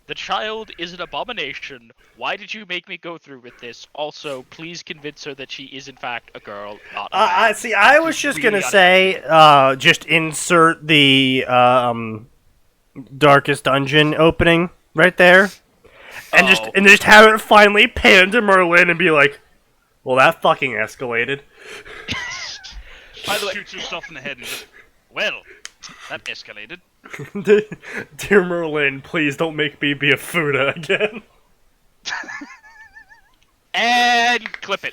The child is an abomination. Why did you make me go through with this? Also, please convince her that she is in fact a girl, not a man. See, I was just really gonna say, just insert the Darkest Dungeon opening right there, and just have it finally pan to Merlin and be like, "Well, that fucking escalated." By the way, Shoots yourself in the head and just, well, that escalated. Dear Merlin, please don't make me be a Fuda again. and clip it.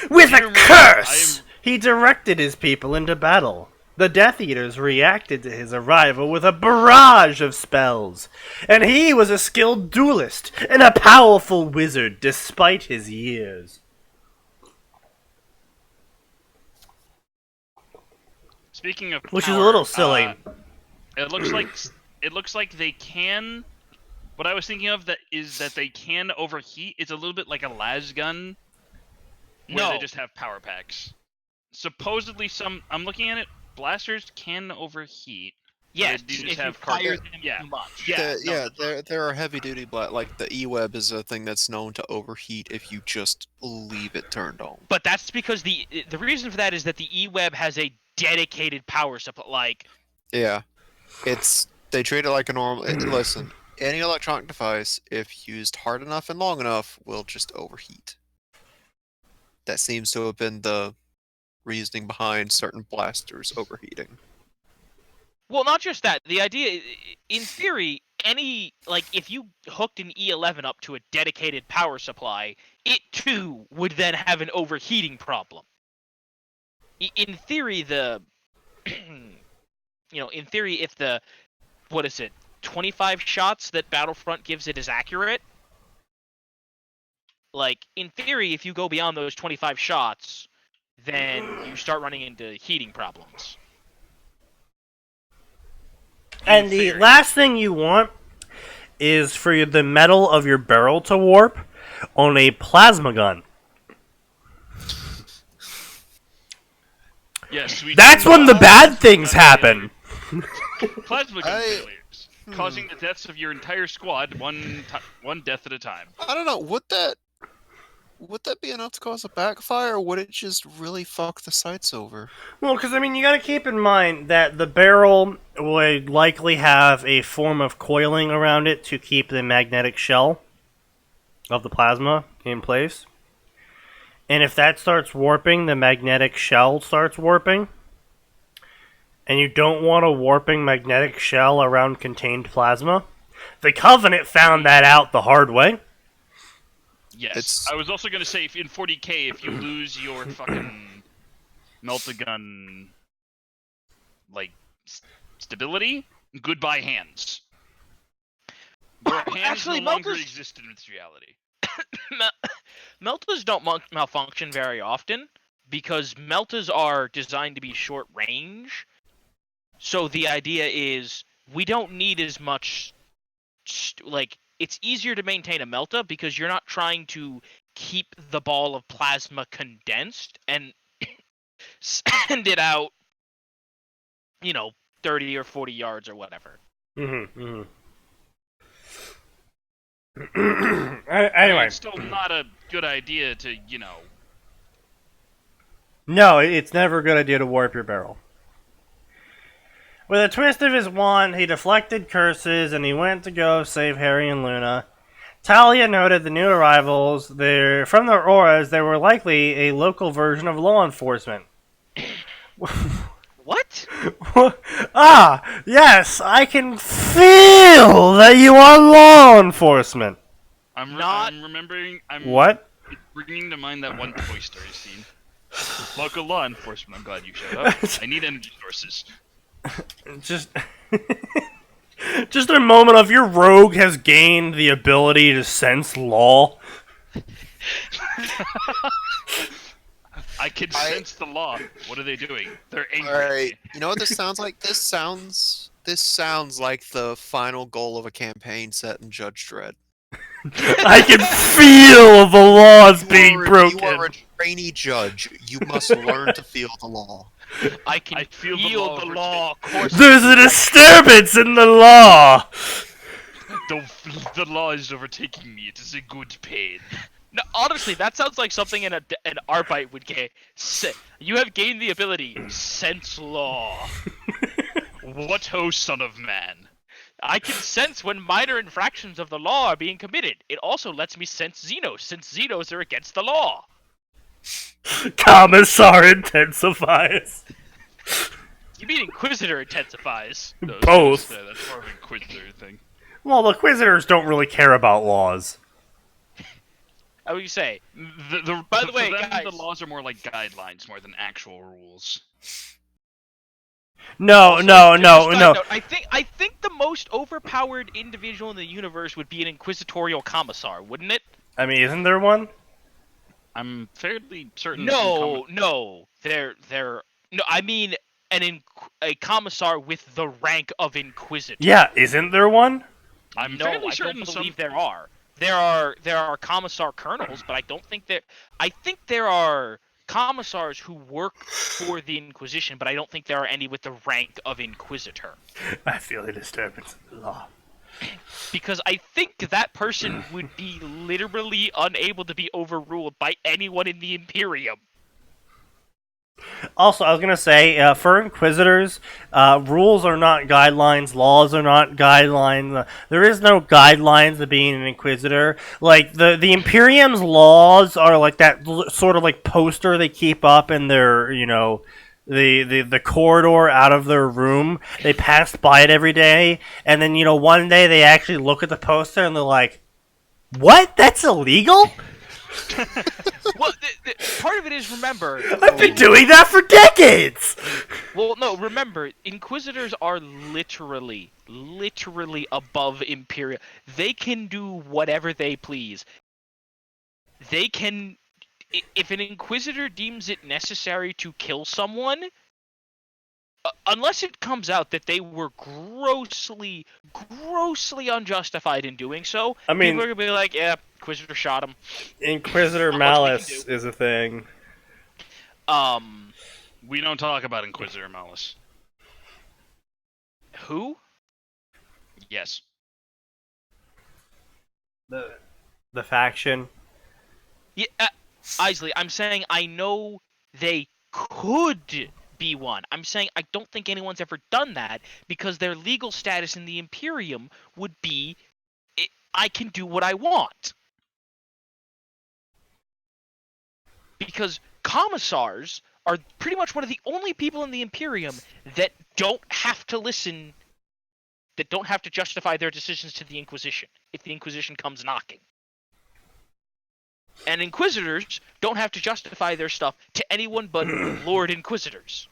With Dear a Merlin, curse, he directed his people into battle. The Death Eaters reacted to his arrival with a barrage of spells, and he was a skilled duelist and a powerful wizard despite his years. Speaking of Which power, is a little silly. it looks like they can What I was thinking of is that they can overheat. It's a little bit like a las gun, where they No. just have power packs. Supposedly, I'm looking at it. Blasters can overheat. Yes, They do just if you have fire carbon. them Yeah. too much. Yeah, no, there are heavy duty like the E-web is a thing that's known to overheat if you just leave it turned on. But that's because the reason for that is that the E-web has a dedicated power supply. Like, Yeah, they treat it like a normal. Listen, any electronic device, if used hard enough and long enough, will just overheat. That seems to have been the reasoning behind certain blasters overheating. well, not just that. The idea, in theory, if you hooked an E11 up to a dedicated power supply, it too would then have an overheating problem. In theory, in theory, if the, 25 shots that Battlefront gives it is accurate, like, in theory, if you go beyond those 25 shots, then you start running into heating problems. And the last thing you want is for the metal of your barrel to warp on a plasma gun. yeah. Sweet. That's when the bad things happen. Plasma gun failures, causing the deaths of your entire squad, one death at a time. I don't know. Would that be enough to cause a backfire, or would it just really fuck the sights over? Well, because, you gotta keep in mind that the barrel would likely have a form of coiling around it to keep the magnetic shell of the plasma in place. And if that starts warping, the magnetic shell starts warping. And you don't want a warping magnetic shell around contained plasma. The Covenant found that out the hard way. Yes. I was also going to say, in 40k, if you lose your fucking melt-a-gun, stability, goodbye hands. Your hands Actually, no longer meltas- exist in this reality. Meltas don't malfunction very often, because meltas are designed to be short range. So the idea is, we don't need as much, it's easier to maintain a melta because you're not trying to keep the ball of plasma condensed and send it out, 30 or 40 yards or whatever. Anyway. It's still not a good idea to, No, it's never a good idea to warp your barrel. With a twist of his wand, he deflected curses and he went to go save Harry and Luna. Talia noted the new arrivals. From their auras, they were likely a local version of law enforcement. What? Ah, yes, I can feel that you are law enforcement. I'm remembering. What? Bringing to mind that one Toy Story scene. Local law enforcement. I'm glad you showed up. I need energy sources. Just a moment of your rogue has gained the ability to sense law. I can sense the law. What are they doing? They're angry. Alright, you know what this sounds like? This sounds like the final goal of a campaign set in Judge Dredd. I can feel the laws being broken. You are a trainee judge. You must learn to feel the law. I can feel the law. There's a disturbance in the law. The law is overtaking me. It is a good pain. No, honestly, that sounds like something an Arbite would get. You have gained the ability, sense law. What ho, son of man? I can sense when minor infractions of the law are being committed. It also lets me sense Xenos, since Xenos are against the law. Commissar intensifies. You mean Inquisitor intensifies? No, Both. That's more of an Inquisitor thing. Well, the Inquisitors don't really care about laws. How would you say? By the way, for them, guys, the laws are more like guidelines more than actual rules. No. I think the most overpowered individual in the universe would be an inquisitorial commissar, wouldn't it? I mean, isn't there one? I'm fairly certain. No. I mean a commissar with the rank of inquisitor. Yeah, isn't there one? I'm No, fairly I certain don't some. believe there are. There are commissar colonels, but I don't think there. I think there are commissars who work for the Inquisition, but I don't think there are any with the rank of Inquisitor. I feel a disturbance of the law. Because I think that person would be literally unable to be overruled by anyone in the Imperium. Also, I was gonna say, for Inquisitors, rules are not guidelines, laws are not guidelines. There is no guidelines to being an Inquisitor. Like, the Imperium's laws are like that sort of like poster they keep up in their, the corridor out of their room. They pass by it every day, and then, one day they actually look at the poster and they're like, what? That's illegal? Well, part of it is, remember... I've been doing that for decades! Well, no, remember, Inquisitors are literally above Imperial. They can do whatever they please. They can... If an Inquisitor deems it necessary to kill someone, unless it comes out that they were grossly unjustified in doing so, I mean, people are going to be like, yeah, Inquisitor shot him. Inquisitor Not much we can malice do. is a thing. We don't talk about Inquisitor malice. Who? Yes. The faction. Yeah, Isley, I'm saying I know they could be one. I'm saying I don't think anyone's ever done that because their legal status in the Imperium would be I can do what I want. Because commissars are pretty much one of the only people in the Imperium that don't have to listen, that don't have to justify their decisions to the Inquisition if the Inquisition comes knocking. And Inquisitors don't have to justify their stuff to anyone but Lord Inquisitors.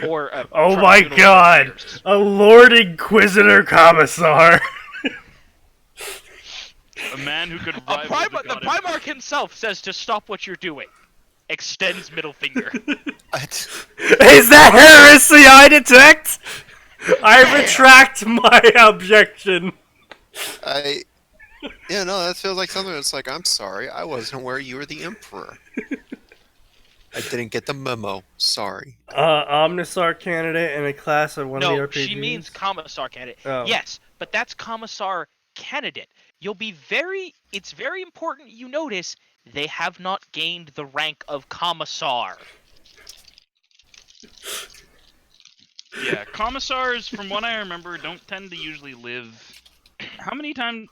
Or Oh my god! A Lord Inquisitor Commissar! A man who could The rival the god Primarch himself says to stop what you're doing. Extends middle finger. Is that heresy I detect? I retract my objection. Yeah, no, that feels like something that's like, I'm sorry, I wasn't aware you were the Emperor. I didn't get the memo. Sorry. Omnisar candidate in a class of one of the No, RPGs? she means Commissar candidate. Oh. Yes, but that's Commissar candidate. It's very important you notice they have not gained the rank of Commissar. Yeah, commissars, from what I remember, don't tend to usually live. How many times?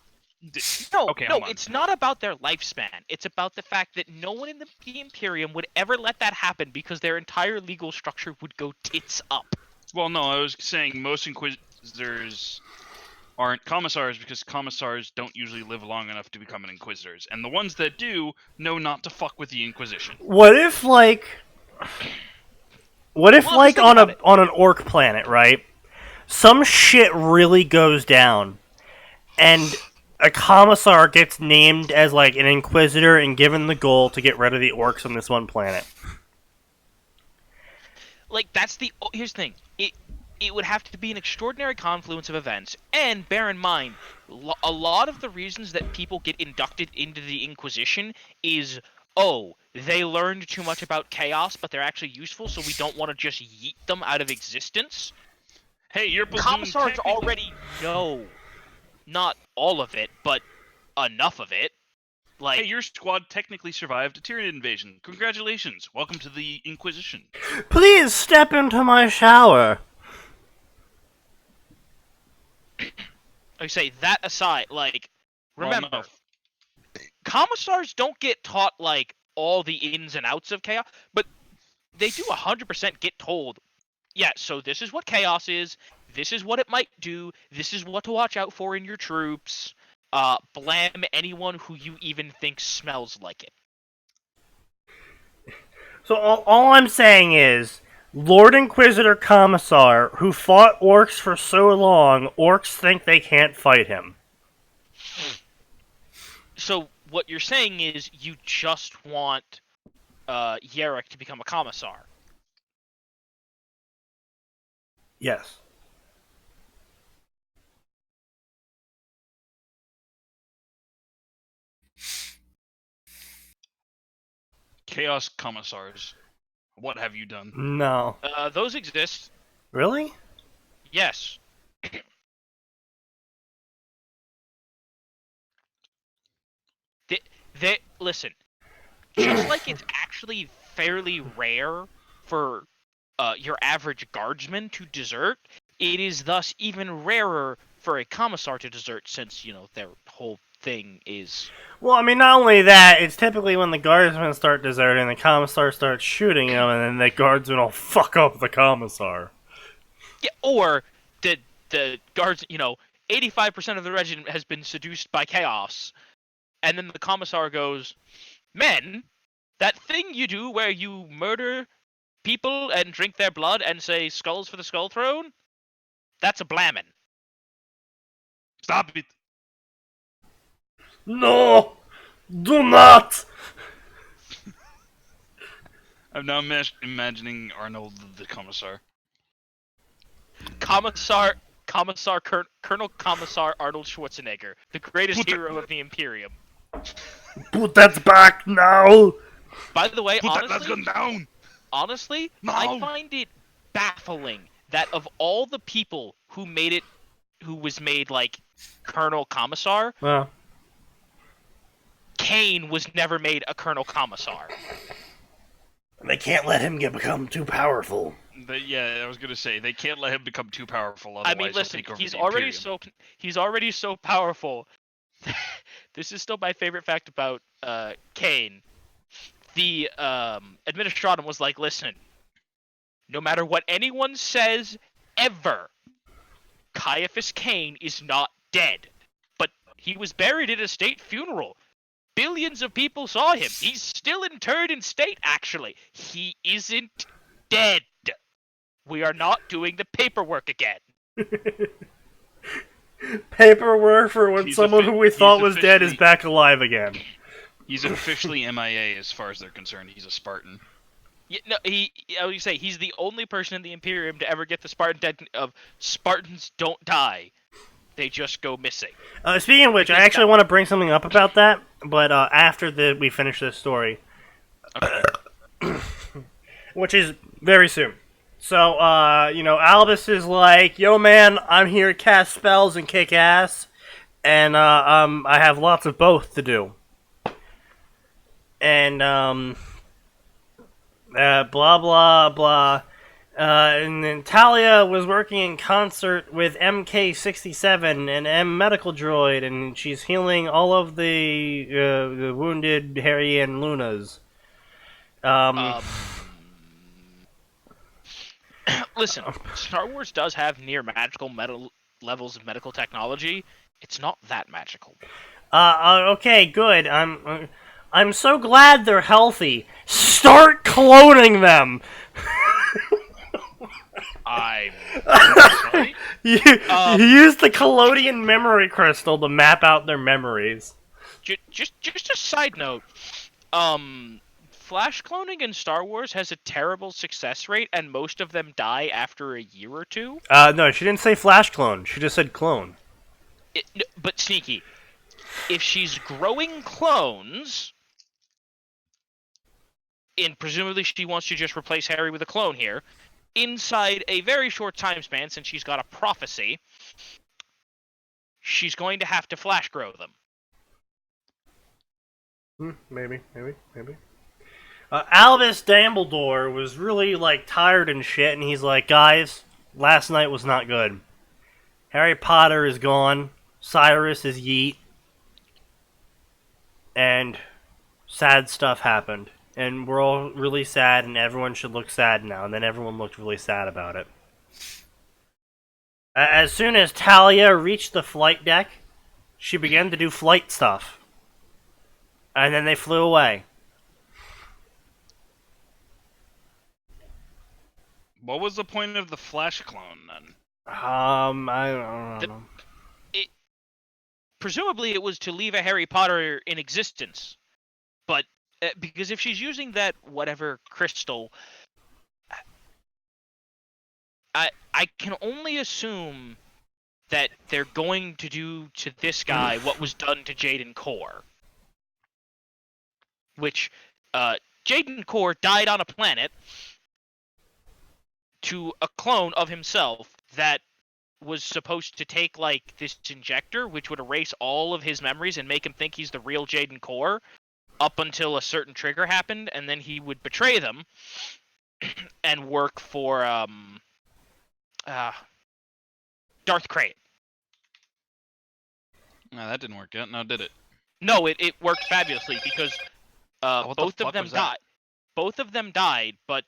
No, Okay, no, hold on. it's not about their lifespan. It's about the fact that no one in the Imperium would ever let that happen because their entire legal structure would go tits up. Well, no, I was saying most Inquisitors aren't commissars because commissars don't usually live long enough to become an Inquisitors, and the ones that do know not to fuck with the Inquisition. What if, on an orc planet, right? Some shit really goes down, and a commissar gets named as like an inquisitor and given the goal to get rid of the orcs on this one planet. Like, here's the thing. It would have to be an extraordinary confluence of events, and bear in mind, a lot of the reasons that people get inducted into the Inquisition is, oh, they learned too much about chaos, but they're actually useful, so we don't want to just yeet them out of existence. Hey, your platoon Commissars already know, not all of it, but enough of it. Like, hey, your squad technically survived a Tyrian invasion. Congratulations. Welcome to the Inquisition. Please step into my shower. I say, that aside, like, remember, Well, no. commissars don't get taught, like, all the ins and outs of chaos, but they do 100% get told, yeah, so this is what chaos is, this is what it might do, this is what to watch out for in your troops, blame anyone who you even think smells like it. So all I'm saying is, Lord Inquisitor Commissar, who fought orcs for so long, orcs think they can't fight him. So what you're saying is you just want Yarrick to become a commissar. Yes. Chaos Commissars. What have you done? No. Those exist. Really? Yes. They listen. Just like it's actually fairly rare for your average guardsman to desert, it is thus even rarer for a commissar to desert, since their whole thing is. Well, I mean, not only that, it's typically when the guardsmen start deserting, the commissar starts shooting them, and then the guardsmen will fuck up the commissar. Yeah, or the guards, 85% of the regiment has been seduced by chaos, and then the commissar goes, "Men, that thing you do where you murder people and drink their blood and say skulls for the skull throne, that's a blammin'." Stop it! No! Do not! I'm now imagining Arnold the Commissar. Colonel Commissar Arnold Schwarzenegger, the greatest hero of the Imperium. Put that back now! By the way, Put that last gun down! honestly, No! I find it baffling that of all the people who was made like Colonel Commissar, Well, Kane was never made a Colonel Commissar. they can't let him become too powerful. Yeah, I was gonna say they can't let him become too powerful. I Otherwise mean, listen, he'll take over he's the already Imperium. he's already so powerful. This is still my favorite fact about Kane. The administratum was like, "Listen, no matter what anyone says, ever, Caiaphas Kane is not dead. But he was buried in a state funeral. Billions of people saw him. He's still interred in state, actually. He isn't dead. We are not doing the paperwork again." Paperwork for when He's someone who we he's thought was dead is officially- back alive again. He's officially MIA as far as they're concerned. He's a Spartan. Yeah, no, I would say he's the only person in the Imperium to ever get the Spartan dead of Spartans don't die. They just go missing. Speaking of which, I actually want to bring something up about that, but after we finish this story. Okay. Which is very soon. So, Albus is like, "Yo, man, I'm here to cast spells and kick ass, and I have lots of both to do." And blah blah blah. And then Talia was working in concert with MK67 and M Medical Droid, and she's healing all of the wounded Harry and Lunas. Listen, Star Wars does have near magical levels of medical technology. It's not that magical. Okay, good. I'm so glad they're healthy. Start cloning them. I'm sorry. You use the Collodian memory crystal to map out their memories. Just a side note. Flash cloning in Star Wars has a terrible success rate, and most of them die after a year or two. No, she didn't say flash clone. She just said clone. But Sneaky, if she's growing clones, and presumably she wants to just replace Harry with a clone here, inside a very short time span, since she's got a prophecy, she's going to have to flash grow them. Maybe. Albus Dumbledore was really, tired and shit, and he's like, "Guys, last night was not good. Harry Potter is gone, Cyrus is yeet, and sad stuff happened. And we're all really sad, and everyone should look sad now." And then everyone looked really sad about it. As soon as Talia reached the flight deck, she began to do flight stuff. And then they flew away. What was the point of the Flash clone then? I don't know. Presumably it was to leave a Harry Potter in existence. But, because if she's using that whatever crystal, I can only assume that they're going to do to this guy what was done to Jaden Core. Which, Jaden Core died on a planet to a clone of himself that was supposed to take, like, this injector, which would erase all of his memories and make him think he's the real Jaden Core up until a certain trigger happened, and then he would betray them and work for, Darth Crate. No, that didn't work out. No, did it? No, it worked fabulously because What the both of fuck them was that? died. Both of them died, but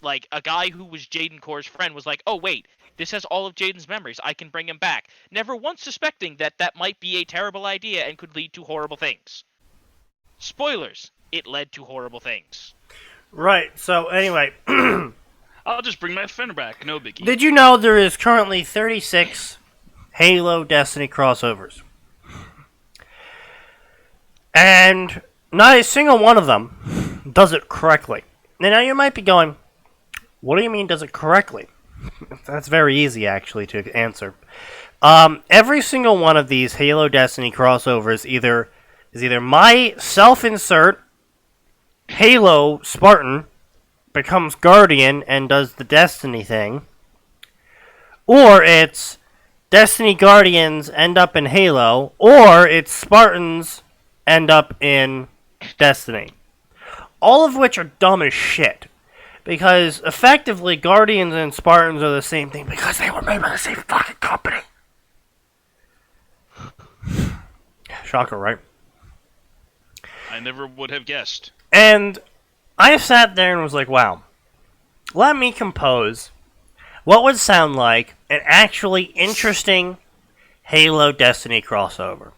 like a guy who was Jaden Core's friend was like, "Oh wait, this has all of Jaden's memories. I can bring him back." Never once suspecting that that might be a terrible idea and could lead to horrible things. Spoilers: it led to horrible things. Right. So anyway, I'll just bring my friend back. No biggie. did you know there is currently 36 Halo Destiny crossovers? And not a single one of them does it correctly. Now you might be going, what do you mean does it correctly? That's very easy actually to answer. Every single one of these Halo Destiny crossovers is either my self-insert Halo Spartan becomes Guardian and does the Destiny thing, or it's Destiny Guardians end up in Halo, or it's Spartans end up in Destiny. All of which are dumb as shit. Because effectively, Guardians and Spartans are the same thing because they were made by the same fucking company. Shocker, right? I never would have guessed. And I sat there and was like, wow, let me compose what would sound like an actually interesting Halo Destiny crossover.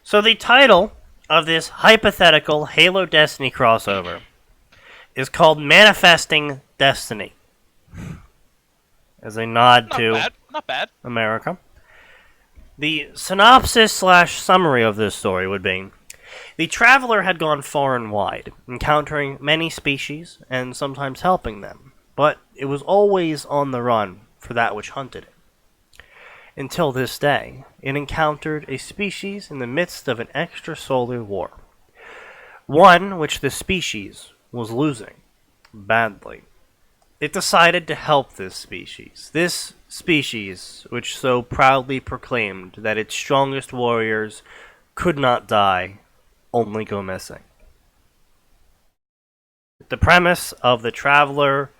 So the title of this hypothetical Halo Destiny crossover is called Manifesting Destiny. As a nod to Not bad. America. The synopsis/summary of this story would be: the traveler had gone far and wide, encountering many species and sometimes helping them, but it was always on the run for that which hunted it. Until this day, it encountered a species in the midst of an extrasolar war. One which the species was losing badly. It decided to help this species. This species, which so proudly proclaimed that its strongest warriors could not die, only go missing. The premise of the traveler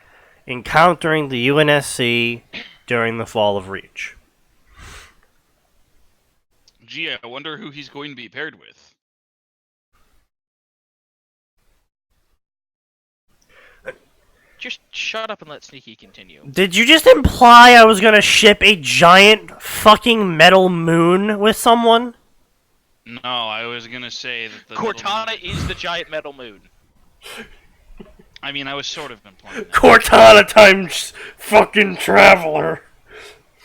encountering the UNSC during the fall of Reach. Gee, I wonder who he's going to be paired with. Just shut up and let Sneaky continue. Did you just imply I was gonna ship a giant fucking metal moon with someone? No, I was gonna say that the Cortana is the giant metal moon. I mean, I was sort of implying that. Cortana times fucking traveler.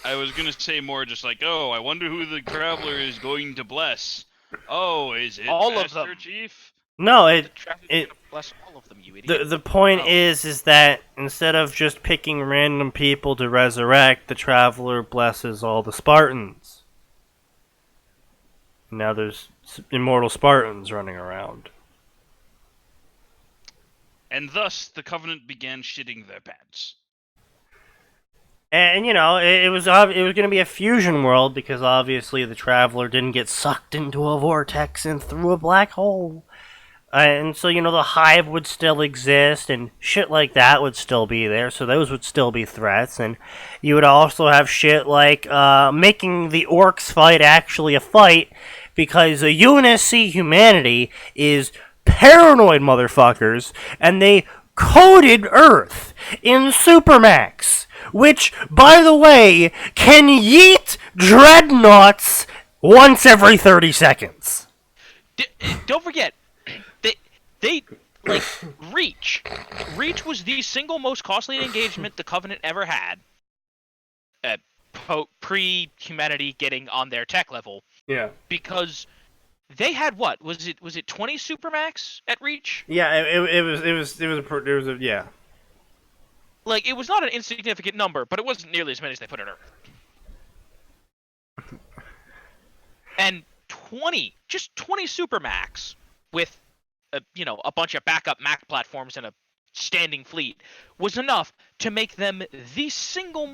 I was gonna say more just like, oh, I wonder who the traveler is going to bless. Oh, is it All of Master them. Chief? No, The traffic is gonna bless all of them, you idiot. the point Oh. is that instead of just picking random people to resurrect, the traveler blesses all the Spartans. Now there's immortal Spartans running around. And thus, the Covenant began shitting their pants. And you know, it was going to be a fusion world because obviously the traveler didn't get sucked into a vortex and through a black hole. And so, you know, the hive would still exist and shit like that would still be there, so those would still be threats. And you would also have shit like making the orcs fight actually a fight because the UNSC humanity is paranoid motherfuckers and they coded Earth in Supermax, which, by the way, can yeet dreadnoughts once every 30 seconds. Don't forget, they like Reach. Reach was the single most costly engagement the Covenant ever had. Pre-humanity getting on their tech level. Yeah. Because they had what? Was it 20 Supermax at Reach? Yeah, it was a yeah. Like, it was not an insignificant number, but it wasn't nearly as many as they put on Earth. And 20 Supermax with a bunch of backup Mac platforms and a standing fleet was enough to make them the single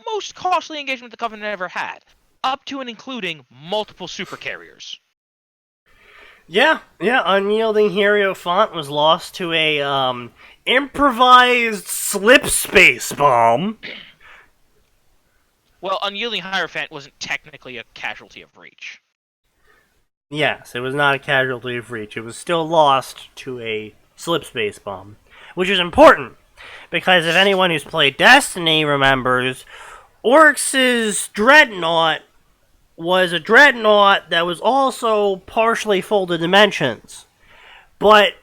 most costly engagement the Covenant ever had, up to and including multiple supercarriers. Yeah, unyielding Hierophant was lost to a improvised slip space bomb. Well, unyielding Hierophant wasn't technically a casualty of Reach. Yes, it was not a casualty of Reach. It was still lost to a slip space bomb, which is important because if anyone who's played Destiny remembers, Oryx's Dreadnought was a Dreadnought that was also partially folded dimensions. But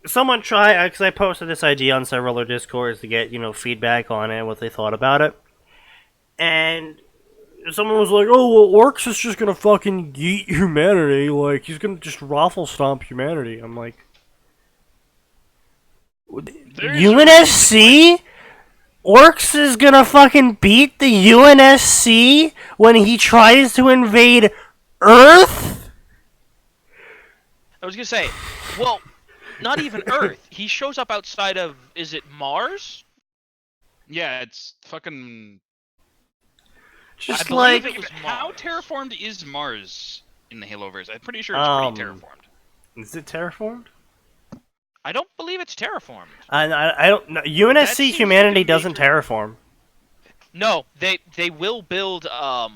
someone tried, because I posted this idea on several other Discords to get, feedback on it, what they thought about it. And someone was like, oh, well, Oryx is just gonna fucking yeet humanity, like, he's gonna just raffle stomp humanity. I'm like, UNSC? Oryx is gonna fucking beat the UNSC when he tries to invade Earth? I was gonna say, well, not even Earth. He shows up outside of, is it Mars? Yeah, it's fucking. Just I like, believe it was How Mars. terraformed is Mars in the Haloverse? I'm pretty sure it's pretty terraformed. is it terraformed? I don't believe it's terraformed. I don't know. That UNSC seems humanity like a doesn't major- terraform. No, they will build I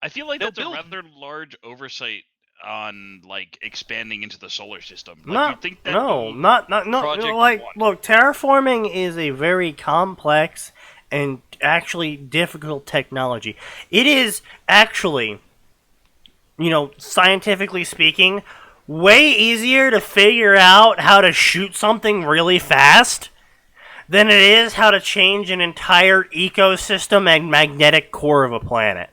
feel like They'll that's a build- rather large oversight on like expanding into the solar system. Like, No, you'd think that'd no, be not Project like, One. look, terraforming is a very complex and actually difficult technology. It is actually, scientifically speaking, way easier to figure out how to shoot something really fast than it is how to change an entire ecosystem and magnetic core of a planet.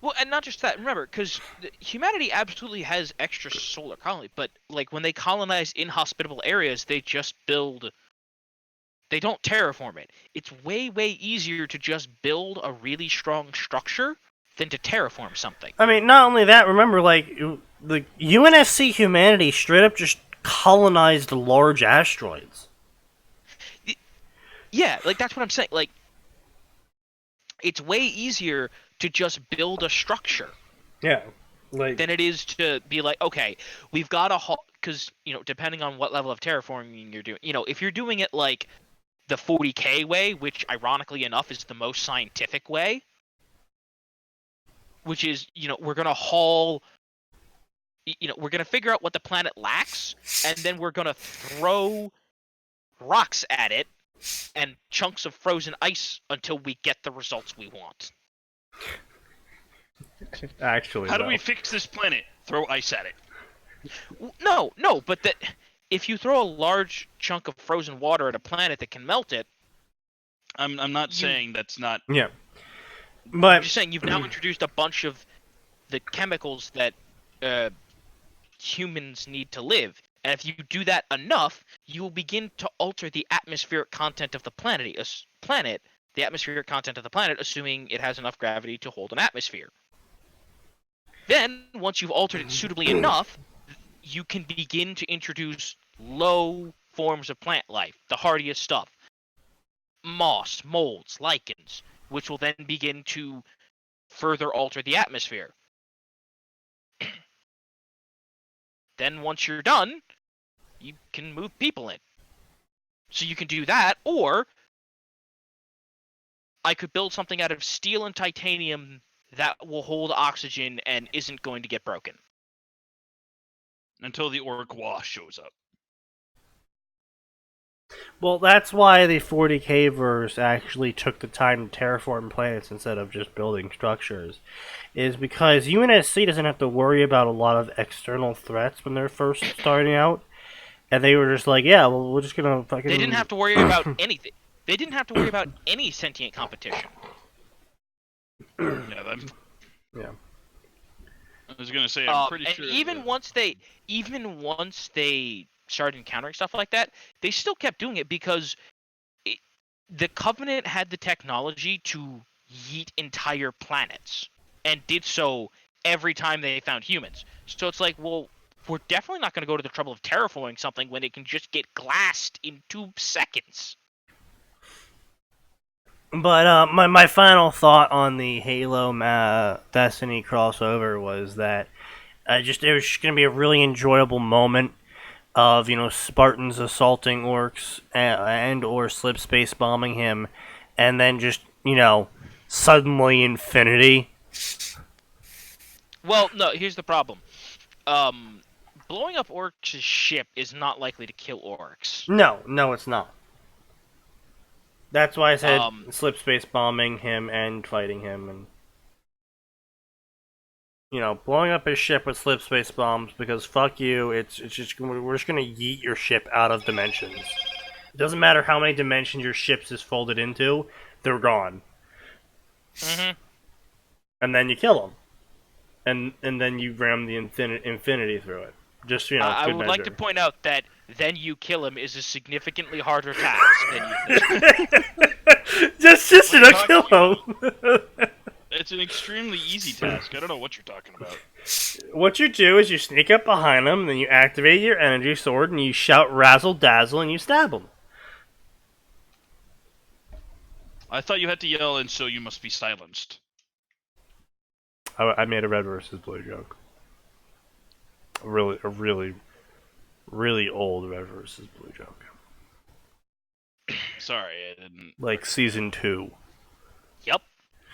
Well, and not just that. Remember, because humanity absolutely has extra solar colony, but like when they colonize inhospitable areas, they just build. They don't terraform it. It's way, way easier to just build a really strong structure than to terraform something. I mean, not only that, remember, like, the UNSC humanity straight up just colonized large asteroids. Yeah, like that's what I'm saying. Like, it's way easier to just build a structure Yeah. Like, than it is to be like, okay, we've got a because depending on what level of terraforming you're doing, if you're doing it like the 40K way, which ironically enough is the most scientific way, which is we're gonna haul, we're gonna figure out what the planet lacks, and then we're gonna throw rocks at it and chunks of frozen ice until we get the results we want. actually, How do though. we fix this planet? Throw ice at it. No, but that if you throw a large chunk of frozen water at a planet that can melt it, I'm not saying that's not. Yeah. I'm But, just saying you've now introduced a bunch of the chemicals that humans need to live. And if you do that enough, you will begin to alter the atmospheric content of the planet, the atmospheric content of the planet, assuming it has enough gravity to hold an atmosphere. Then, once you've altered it suitably enough, you can begin to introduce low forms of plant life, the hardiest stuff. Moss, molds, lichens, which will then begin to further alter the atmosphere. Then once you're done, you can move people in. So you can do that, or I could build something out of steel and titanium that will hold oxygen and isn't going to get broken. Until the Orc shows up. well, that's why the 40K verse actually took the time to terraform planets instead of just building structures. Is because UNSC doesn't have to worry about a lot of external threats when they're first starting out. And they were just like, yeah, well, we're just gonna fucking... They didn't have to worry about anything. They didn't have to worry about any sentient competition. Yeah, Yeah. I was gonna say, I'm pretty and sure. even once they started encountering stuff like that, they still kept doing it because the Covenant had the technology to yeet entire planets, and did so every time they found humans. So it's like, well, we're definitely not going to go to the trouble of terraforming something when it can just get glassed in 2 seconds. But my final thought on the Halo Destiny crossover was that it was just going to be a really enjoyable moment of Spartans assaulting orcs and or slip space bombing him, and then just suddenly infinity. Well, no, here's the problem. Blowing up orcs' ship is not likely to kill orcs. No, it's not. That's why I said slip space bombing him and fighting him, and blowing up his ship with slip space bombs, because fuck you. It's just we're just gonna yeet your ship out of dimensions. It doesn't matter how many dimensions your ship is folded into; they're gone. Mm-hmm. And then you kill them, and then you ram the infinity through it. Just I good would measure. like to point out that then you kill him is a significantly harder task than you think. just kill him. It's an extremely easy task. I don't know what you're talking about. What you do is you sneak up behind them, then you activate your energy sword, and you shout razzle dazzle, and you stab them. I thought you had to yell, and so you must be silenced. I made a red versus blue joke. A really old red versus blue joke. Sorry, I didn't. Like season 2. Yep.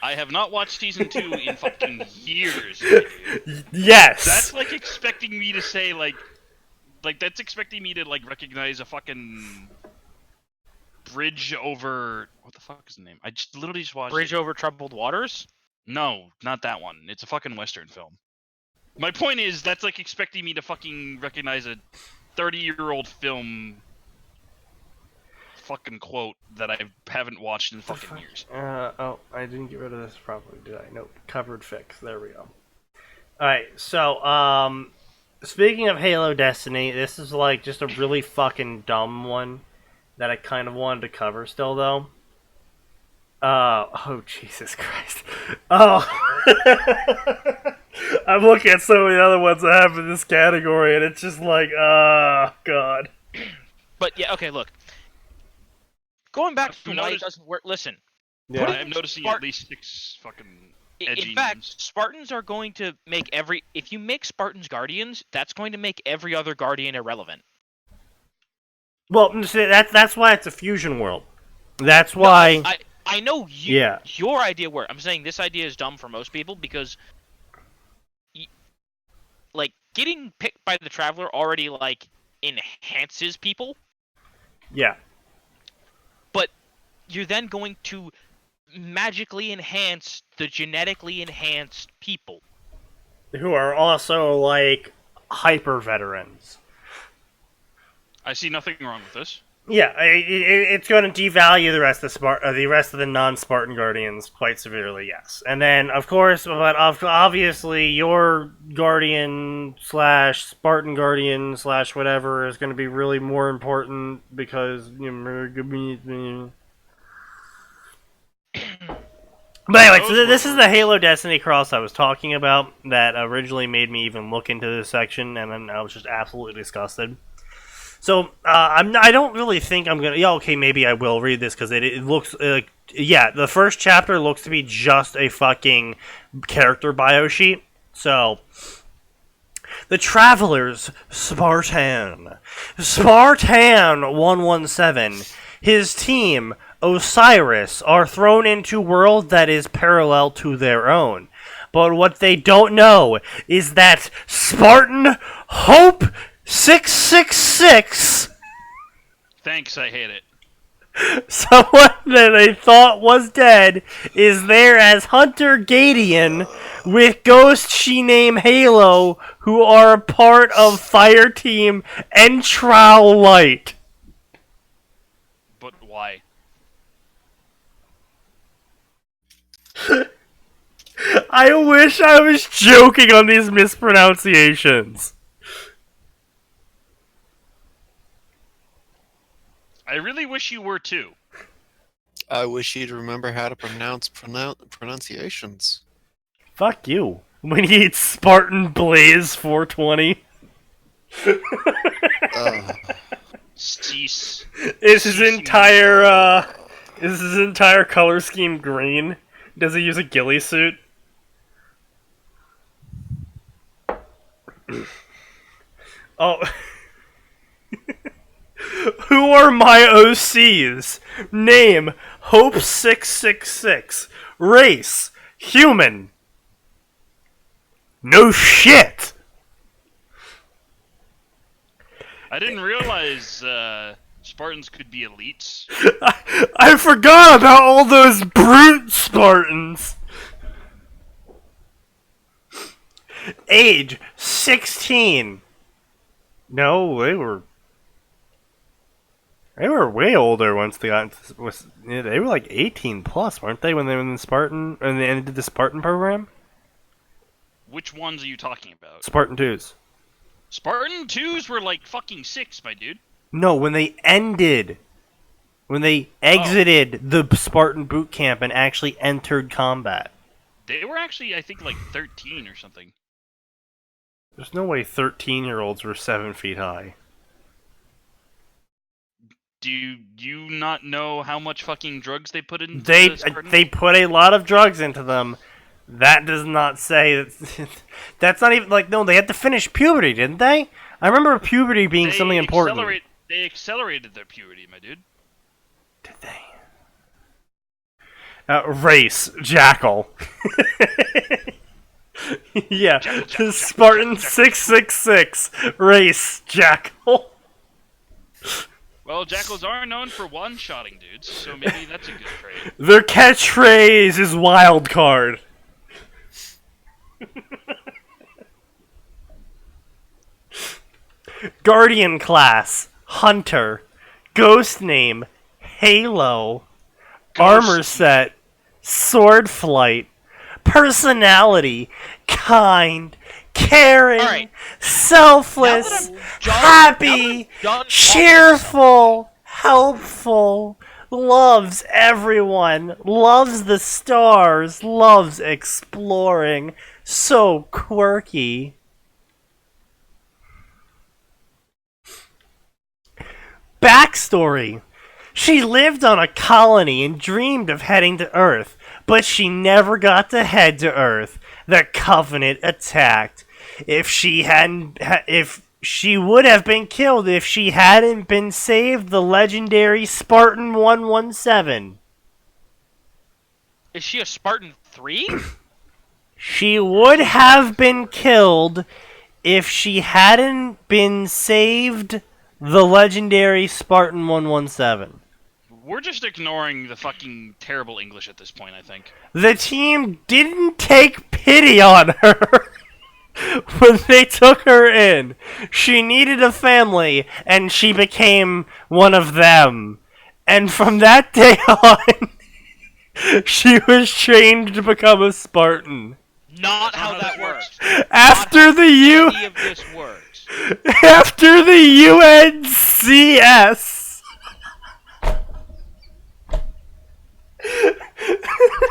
I have not watched season 2 in fucking years. Dude. Yes. That's like expecting me to say like that's expecting me to like recognize a fucking bridge over what the fuck is the name? I just literally just watched Bridge over troubled waters? No, not that one. It's a fucking Western film. My point is, that's like expecting me to fucking recognize a 30-year-old film fucking quote that I haven't watched in fucking years. Oh, I didn't get rid of this properly, did I? Nope. Covered fix. There we go. Alright, so, speaking of Halo Destiny, this is like just a really fucking dumb one that I kind of wanted to cover still, though. Oh, Jesus Christ. Oh. I'm looking at so many other ones I have in this category, and it's just like, God. But yeah, okay, look. Going back to why it doesn't work, listen. Yeah. I'm noticing at least 6 fucking edgy In fact, names. Spartans are going to make if you make Spartans Guardians, that's going to make every other Guardian irrelevant. Well, see, that's why it's a fusion world. That's why... No, I know your idea worked. I'm saying this idea is dumb for most people because, like, getting picked by the Traveler already, like, enhances people. Yeah. But you're then going to magically enhance the genetically enhanced people. Who are also, like, hyper veterans. I see nothing wrong with this. Yeah, it's going to devalue the rest of the non-Spartan Guardians quite severely, yes. And then, of course, but obviously, your Guardian / Spartan Guardian / whatever is going to be really more important because. But anyway, so this is the Halo Destiny cross I was talking about that originally made me even look into this section, and then I was just absolutely disgusted. So, I don't really think I'm gonna... Yeah, okay, maybe I will read this, because it looks... yeah, the first chapter looks to be just a fucking character bio sheet. So, the Travelers, Spartan 117, his team, Osiris, are thrown into a world that is parallel to their own. But what they don't know is that Spartan Hope 666. Thanks, I hate it. Someone that they thought was dead is there as Hunter Gadian with Ghost she named Halo, who are a part of Fire Team Entrao Light. But why? I wish I was joking on these mispronunciations. I really wish you were too. I wish you'd remember how to pronounce pronunciations. Fuck you. We need Spartan Blaze 420. Cease. Is his Ceasing- entire color scheme green? Does he use a ghillie suit? Oh. Who are my OCs? Name, Hope666. Race, human. No shit! I didn't realize Spartans could be elites. I forgot about all those brute Spartans! Age, 16. No, they were way older once they got into they were like 18 plus, weren't they, when they were in the Spartan, and they did the Spartan program? Which ones are you talking about? Spartan 2s. Spartan 2s were like fucking 6, my dude. No, when they exited the Spartan boot camp and actually entered combat. They were actually, I think, like 13 or something. There's no way 13-year-olds were 7 feet high. Do you not know how much fucking drugs they put in? They put a lot of drugs into them. That does not say that. That's not even like, no. They had to finish puberty, didn't they? I remember puberty being something important. They accelerated their puberty, my dude. Did they? Race Jackal. Yeah, Jackal, Spartan 666. Race Jackal. Well, jackals are known for one-shotting dudes, so maybe that's a good trait. Their catchphrase is wild card. Guardian class, Hunter. Ghost name, Halo. Armor set, Sword Flight. Personality, kind, caring, Alright. selfless, happy, cheerful, helpful, loves everyone, loves the stars, loves exploring, so quirky. Backstory. She lived on a colony and dreamed of heading to Earth, but she never got to head to Earth. The Covenant attacked. If she would have been killed if she hadn't been saved, the legendary Spartan 117. Is she a Spartan 3? She would have been killed if she hadn't been saved, the legendary Spartan 117. We're just ignoring the fucking terrible English at this point, I think. The team didn't take pity on her when they took her in. She needed a family, and she became one of them. And from that day on, she was trained to become a Spartan. Not how that works. After the Any of this works. After the UNCS.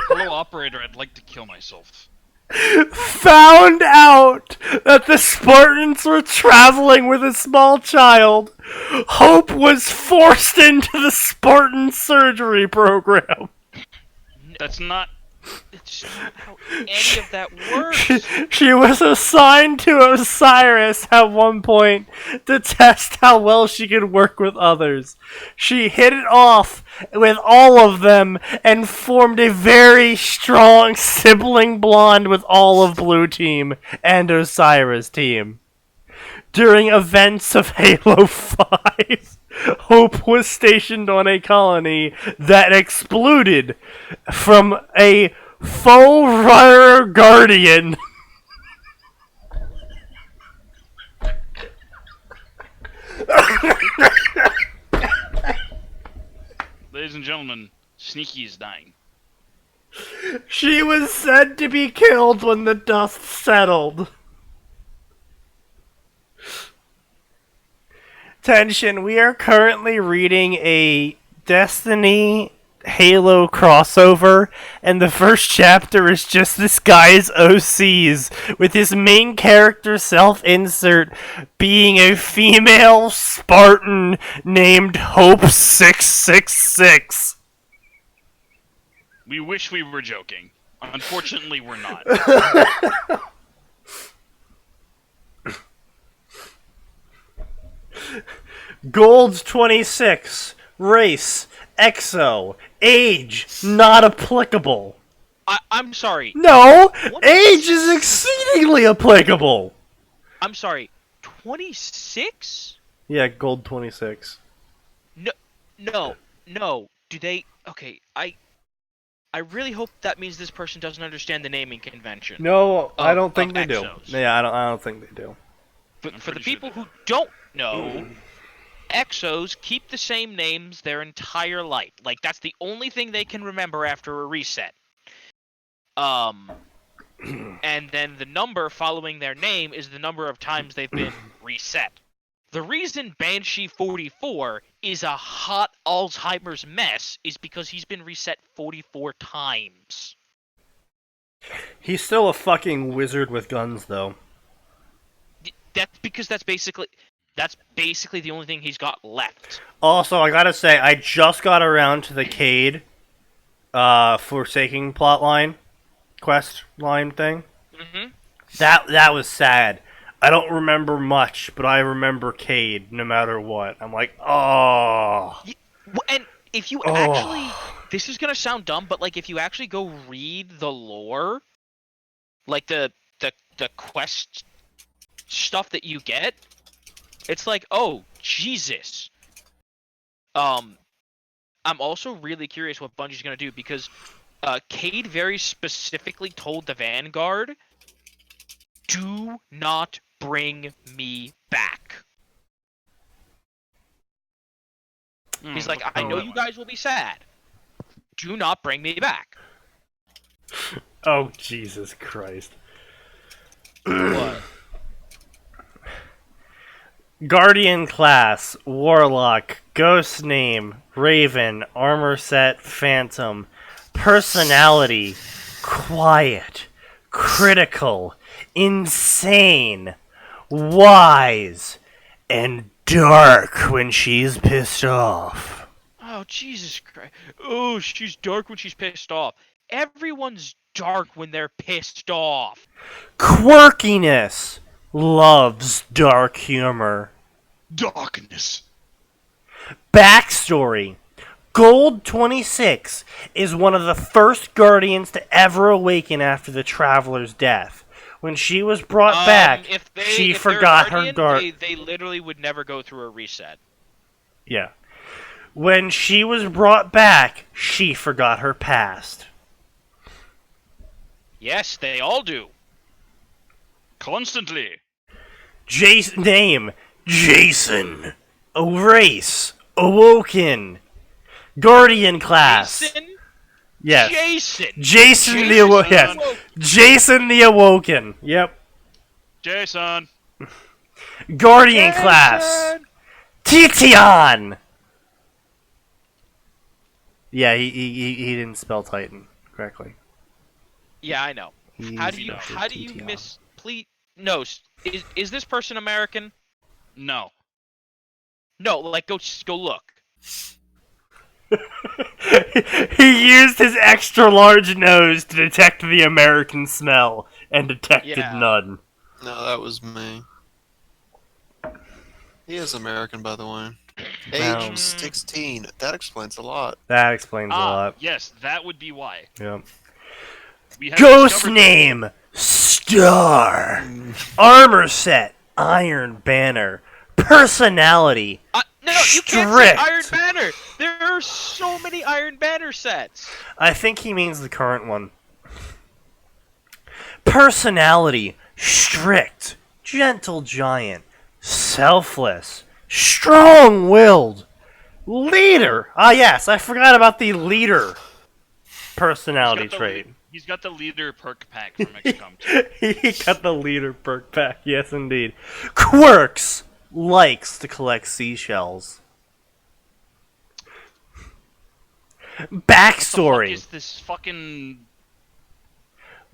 Hello, operator, I'd like to kill myself. Found out that the Spartans were traveling with a small child, Hope was forced into the Spartan surgery program. That's not... It's not how any of that works. She was assigned to Osiris at one point to test how well she could work with others. She hit it off with all of them and formed a very strong sibling bond with all of Blue Team and Osiris Team. During events of Halo 5, Hope was stationed on a colony that exploded from a faux runner guardian. Ladies and gentlemen, Sneaky is dying. She was said to be killed when the dust settled. Tension, we are currently reading a Destiny Halo crossover, and the first chapter is just this guy's OCs with his main character self-insert being a female Spartan named Hope 666. We wish we were joking. Unfortunately, we're not. Gold 26. Race. Exo. Age. Not applicable. I'm sorry. No! Age is exceedingly applicable! I'm sorry. 26? Yeah, gold 26. No. Do they? Okay, I really hope that means this person doesn't understand the naming convention. No, I don't think they do. Exos. Yeah, I don't think they do. For the people who don't know, Exos keep the same names their entire life. Like, that's the only thing they can remember after a reset. And then the number following their name is the number of times they've been reset. The reason Banshee 44 is a hot Alzheimer's mess is because he's been reset 44 times. He's still a fucking wizard with guns, though. That's because that's basically the only thing he's got left. Also, I gotta say, I just got around to the Cade, Forsaking plotline, quest line thing. Mm-hmm. That was sad. I don't remember much, but I remember Cade no matter what. I'm like, oh. And if you actually, this is gonna sound dumb, but like if you actually go read the lore, like the quest stuff that you get, it's like, oh Jesus. I'm also really curious what Bungie's gonna do because Cade very specifically told the Vanguard, do not bring me back. He's like, I know you guys will be sad. Do not bring me back. Oh, Jesus Christ. What? Guardian class, Warlock, Ghost name, Raven, Armor set, Phantom, Personality, Quiet, Critical, Insane, Wise, and Dark when she's pissed off. Oh, Jesus Christ. Oh, she's dark when she's pissed off. Everyone's dark when they're pissed off. Quirkiness, loves dark humor. Darkness. Backstory. Gold 26 is one of the first Guardians to ever awaken after the Traveler's death. When she was brought back, she forgot her dark... They literally would never go through a reset. Yeah. When she was brought back, she forgot her past. Yes, they all do. Constantly. Name, Jason. A race, Awoken. Guardian class. Jason? Yes. Jason the Awoken. Yes. Jason the Awoken. Yep. Jason. Guardian class. Titan. Yeah, he didn't spell Titan correctly. Yeah, I know. How do you miss? Please, no. Is this person American? No. No, like go look. He used his extra large nose to detect the American smell and detected none. No, that was me. He is American, by the way. No. Age 16. That explains a lot. That explains a lot. Yes, that would be why. Yep. Ghost name, Star. Armor set, Iron Banner. Personality, No, you can't say Iron Banner. There are so many Iron Banner sets. I think he means the current one. Personality, strict, gentle giant, selfless, strong-willed, leader. Ah, yes, I forgot about the leader personality trait. He's got the leader perk pack from XCOM 2. He got the leader perk pack, yes indeed. Quirks, likes to collect seashells. Backstory. What the fuck is this fucking...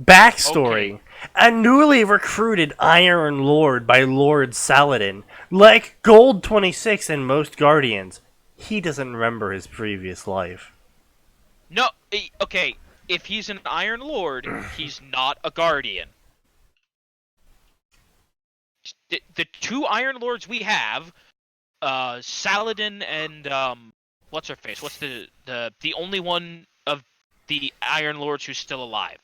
Backstory. Okay. A newly recruited Iron Lord by Lord Saladin. Like Gold 26 and most Guardians, he doesn't remember his previous life. No, okay. If he's an Iron Lord, he's not a Guardian. The two Iron Lords we have, Saladin and what's her face? What's the only one of the Iron Lords who's still alive?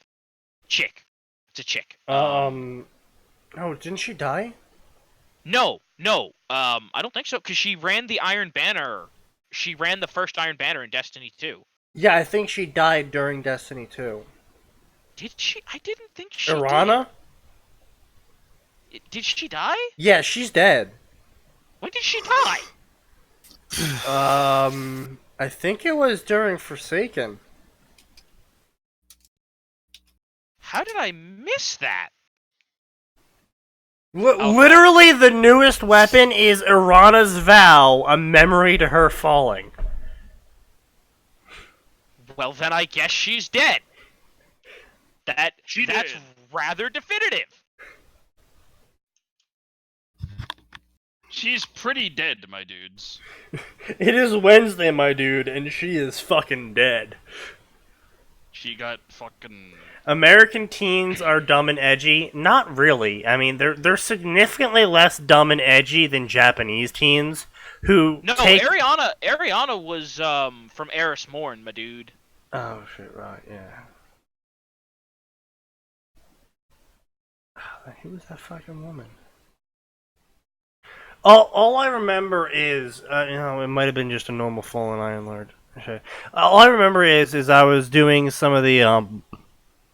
Chick. It's a chick. Oh, didn't she die? No. I don't think so, because she ran the Iron Banner. She ran the first Iron Banner in Destiny 2. Yeah, I think she died during Destiny 2. Did she? I didn't think she Irana? Did she die? Yeah, she's dead. When did she die? I think it was during Forsaken. How did I miss that? Literally, the newest weapon is Irana's Vow, a memory to her falling. Well, then I guess she's dead. That's did. rather definitive. She's pretty dead, my dudes. It is Wednesday, my dude, and she is fucking dead. She got fucking... American teens are dumb and edgy. Not really. I mean, they're significantly less dumb and edgy than Japanese teens who take... Ariana was from Eris Morn, my dude. Oh shit! Right, yeah. Who was that fucking woman? All I remember is, it might have been just a normal fallen Iron Lord. Okay. All I remember is I was doing some of the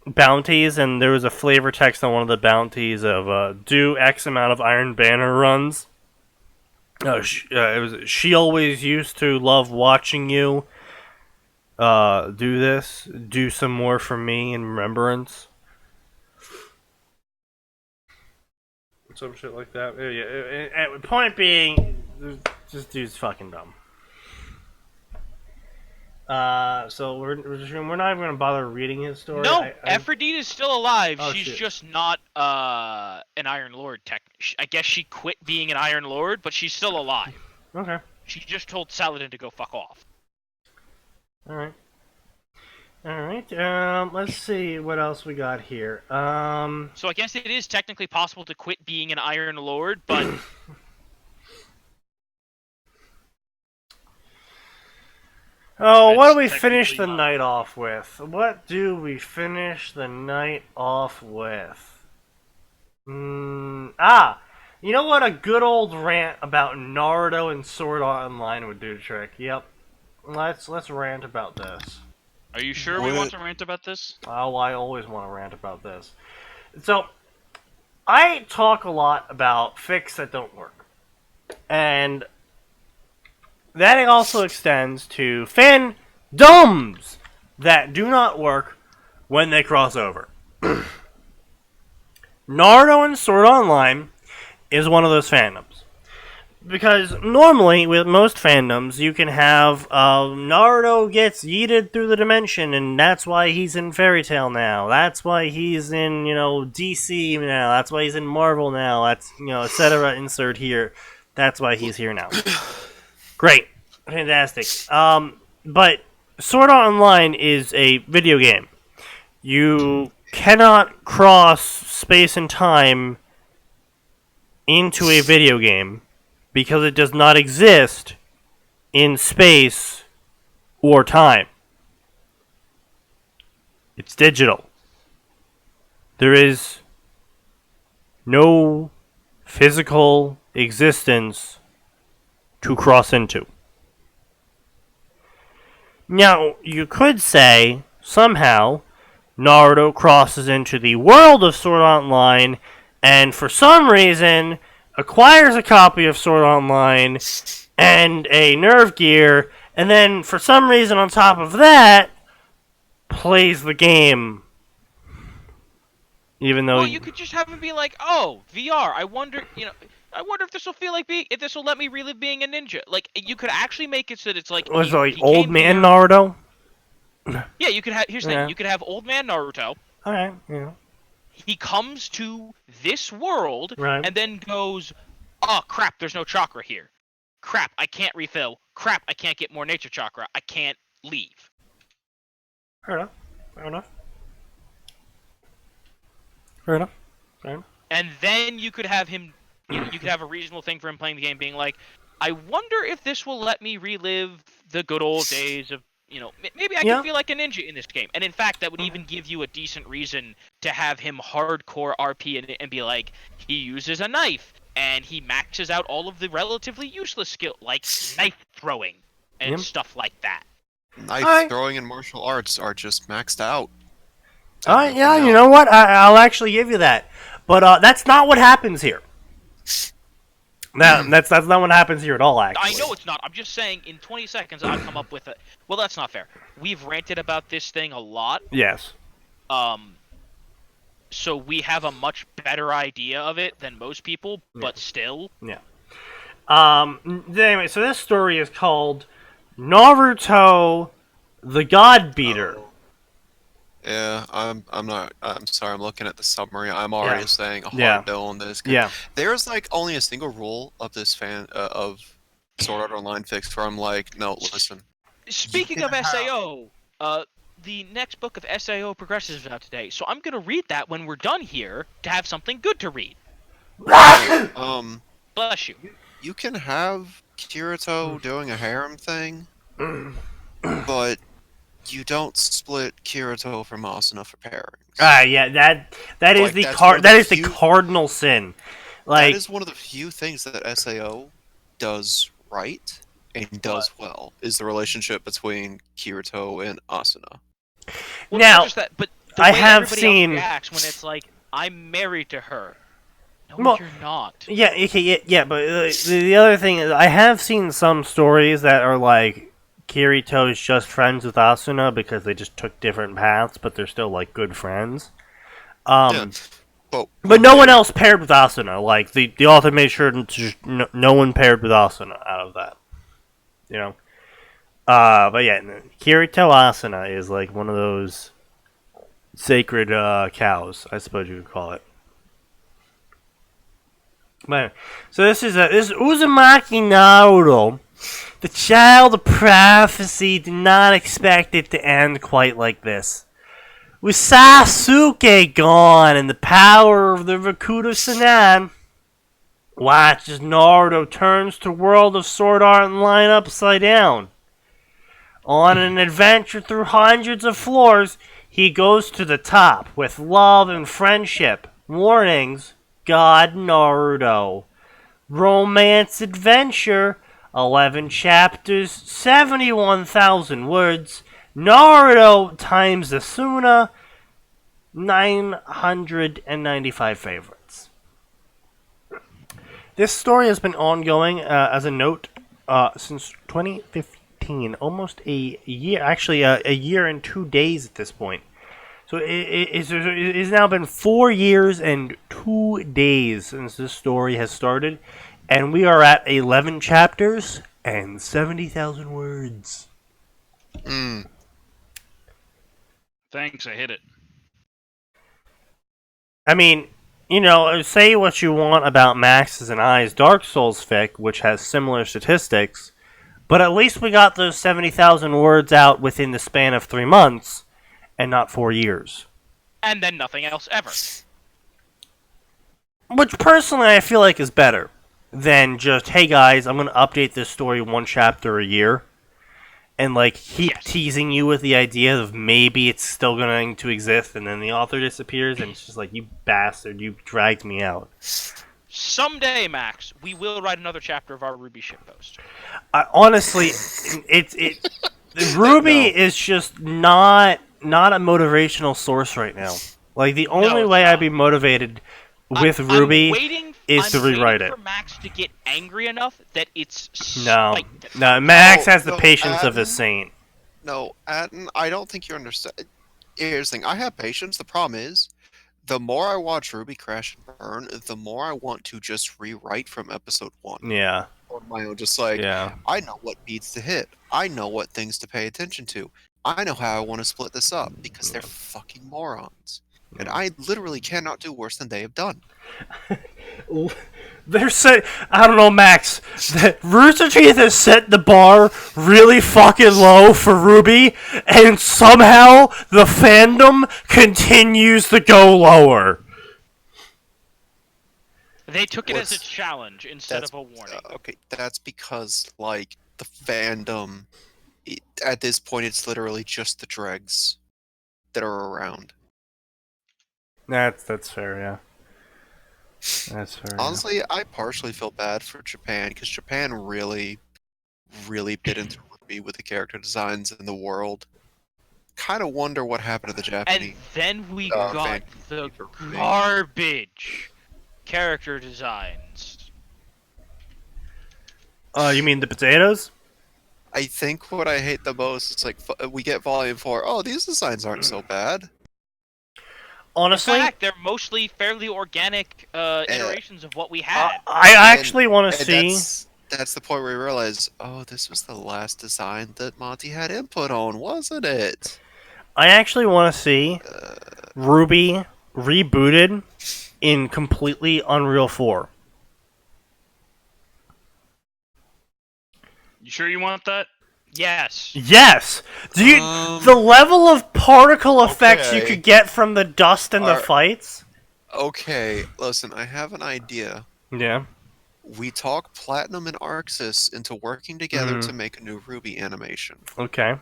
bounties, and there was a flavor text on one of the bounties of do X amount of Iron Banner runs. She always used to love watching you do this. Do some more for me in remembrance. Some shit like that. Yeah. Point being, this dude's fucking dumb. So we're not even gonna bother reading his story. No, Aphrodite is still alive. Oh, She's shit. just not an Iron Lord. I guess she quit being an Iron Lord, but she's still alive. Okay. She just told Saladin to go fuck off. All right. Let's see what else we got here. So I guess it is technically possible to quit being an Iron Lord, but Oh, what do we It's finish the technically night off with? What do we finish the night off with? You know what? A good old rant about Naruto and Sword Art Online would do the trick. Yep. Let's rant about this. Are you sure we want to rant about this? Oh, I always want to rant about this. So, I talk a lot about fics that don't work. And that also extends to fandoms that do not work when they cross over. Naruto and Sword Online is one of those fandoms. Because normally, with most fandoms, you can have Naruto gets yeeted through the dimension, and that's why he's in Fairy Tail now. That's why he's in, DC now. That's why he's in Marvel now. That's, etc. Insert here. That's why he's here now. Great. Fantastic. But Sword Art Online is a video game. You cannot cross space and time into a video game because it does not exist in space or time. It's digital. There is no physical existence to cross into. Now, you could say, somehow, Naruto crosses into the world of Sword Art Online, and for some reason, acquires a copy of Sword Art Online, and a Nerve Gear, and then, for some reason on top of that, plays the game. Even though... Well, you could just have him be like, oh, VR, I wonder if this will feel like if this will let me relive being a ninja. Like, you could actually make it so that it's like... Was it like he Old came Man here- Naruto? Yeah, you could have. Here's the Yeah. thing: you could have old man Naruto. All right. Yeah. He comes to this world Right. and then goes, "Oh crap! There's no chakra here. Crap! I can't refill. Crap! I can't get more nature chakra. I can't leave." Fair enough. Fair enough. Fair enough. Fair enough. And then you could have him. You could have a reasonable thing for him playing the game, being like, "I wonder if this will let me relive the good old days of." Maybe I Yeah. can feel like a ninja in this game. And in fact, that would even give you a decent reason to have him hardcore RP and be like, he uses a knife, and he maxes out all of the relatively useless skill, like knife throwing and Yep. stuff like that. Knife Alright. throwing and martial arts are just maxed out. Yeah, you know what? I'll actually give you that. But that's not what happens here. That's not what happens here at all, actually. I know it's not. I'm just saying, in 20 seconds, I'll come up with a... Well, that's not fair. We've ranted about this thing a lot. Yes. So we have a much better idea of it than most people, but still. Yeah. Anyway, so this story is called Naruto the God Beater. Yeah, I'm sorry, I'm looking at the summary. I'm already saying a hard Yeah. no on this. Yeah. There's like only a single rule of this of Sword Art Online fixed where I'm like, no, listen. Speaking of SAO, the next book of SAO progresses out today, so I'm gonna read that when we're done here to have something good to read. Bless you. You can have Kirito doing a harem thing, but you don't split Kirito from Asuna for pairings. Yeah, that is Like, that's one of the that is the few- cardinal sin. Like, that is one of the few things that SAO does right and does well, is the relationship between Kirito and Asuna. Well, Now, not just that, but the I way have everybody seen- else reacts when it's like, I'm married to her. No, Well, you're not. yeah, okay, yeah, but the other thing is, I have seen some stories that are like Kirito's just friends with Asuna because they just took different paths, but they're still like good friends. Yeah. But no one else paired with Asuna. Like the author made sure no one paired with Asuna out of that. You know. But yeah, Kirito Asuna is like one of those sacred cows, I suppose you could call it. But, so this is Uzumaki Naruto, the child of prophecy, did not expect it to end quite like this. With Sasuke gone and the power of the Rakuto Sennan, watch as Naruto turns the world of Sword Art Online upside down. On an adventure through hundreds of floors, he goes to the top with love and friendship. Warnings, God Naruto. Romance adventure, 11 chapters, 71,000 words. Naruto times Asuna, 995 favorites. This story has been ongoing, as a note, since 2015. Almost a year, actually a year and 2 days at this point. So it's now been 4 years and 2 days since this story has started, and we are at 11 chapters and 70,000 words. Thanks, I hit it. I mean, say what you want about Max's and I's Dark Souls fic, which has similar statistics, but at least we got those 70,000 words out within the span of 3 months, and not 4 years. And then nothing else ever. Which, personally, I feel like is better than just, hey guys, I'm going to update this story 1 chapter a year, and keep teasing you with the idea of maybe it's still going to exist, and then the author disappears, and it's just like, you bastard, you dragged me out. Someday, Max, we will write another chapter of our Ruby shitpost. Honestly, Ruby is just not a motivational source right now. Like, the only way I'd be motivated with Ruby is to rewrite it. For Max to get angry enough that it's No, spiked. Max has the patience of a saint. No, Atin, I don't think you understand. Here's the thing, I have patience. The problem is, the more I watch Ruby crash and burn, the more I want to just rewrite from episode 1. Yeah. On my own, just like, Yeah. I know what beats to hit. I know what things to pay attention to. I know how I want to split this up because they're fucking morons. And I literally cannot do worse than they have done. They're set. I don't know, Max. Rooster Teeth has set the bar really fucking low for Ruby, and somehow the fandom continues to go lower. They took it as a What's- challenge instead of a warning. Okay, that's because, like, the fandom, at this point, it's literally just the dregs that are around. That's fair, yeah. That's fair. Honestly, I partially feel bad for Japan, because Japan really bit into Ruby with the character designs in the world. Kind of wonder what happened to the And Japanese. then we fan got the for Ruby. garbage character designs. You mean the potatoes? I think what I hate the most is, like, we get Volume 4. Oh, these designs aren't so bad. Honestly, In fact, they're mostly fairly organic iterations of what we had. I actually want to And see. that's the point where we realize, oh, this was the last design that Monty had input on, wasn't it? I actually want to see Ruby rebooted in completely Unreal 4. You sure you want that? Yes. Yes. Do you the level of particle effects you okay. could get from the dust in the Alright. fights? Okay, listen, I have an idea. Yeah. We talk Platinum and Arxis into working together Mhm. to make a new Ruby animation. Okay.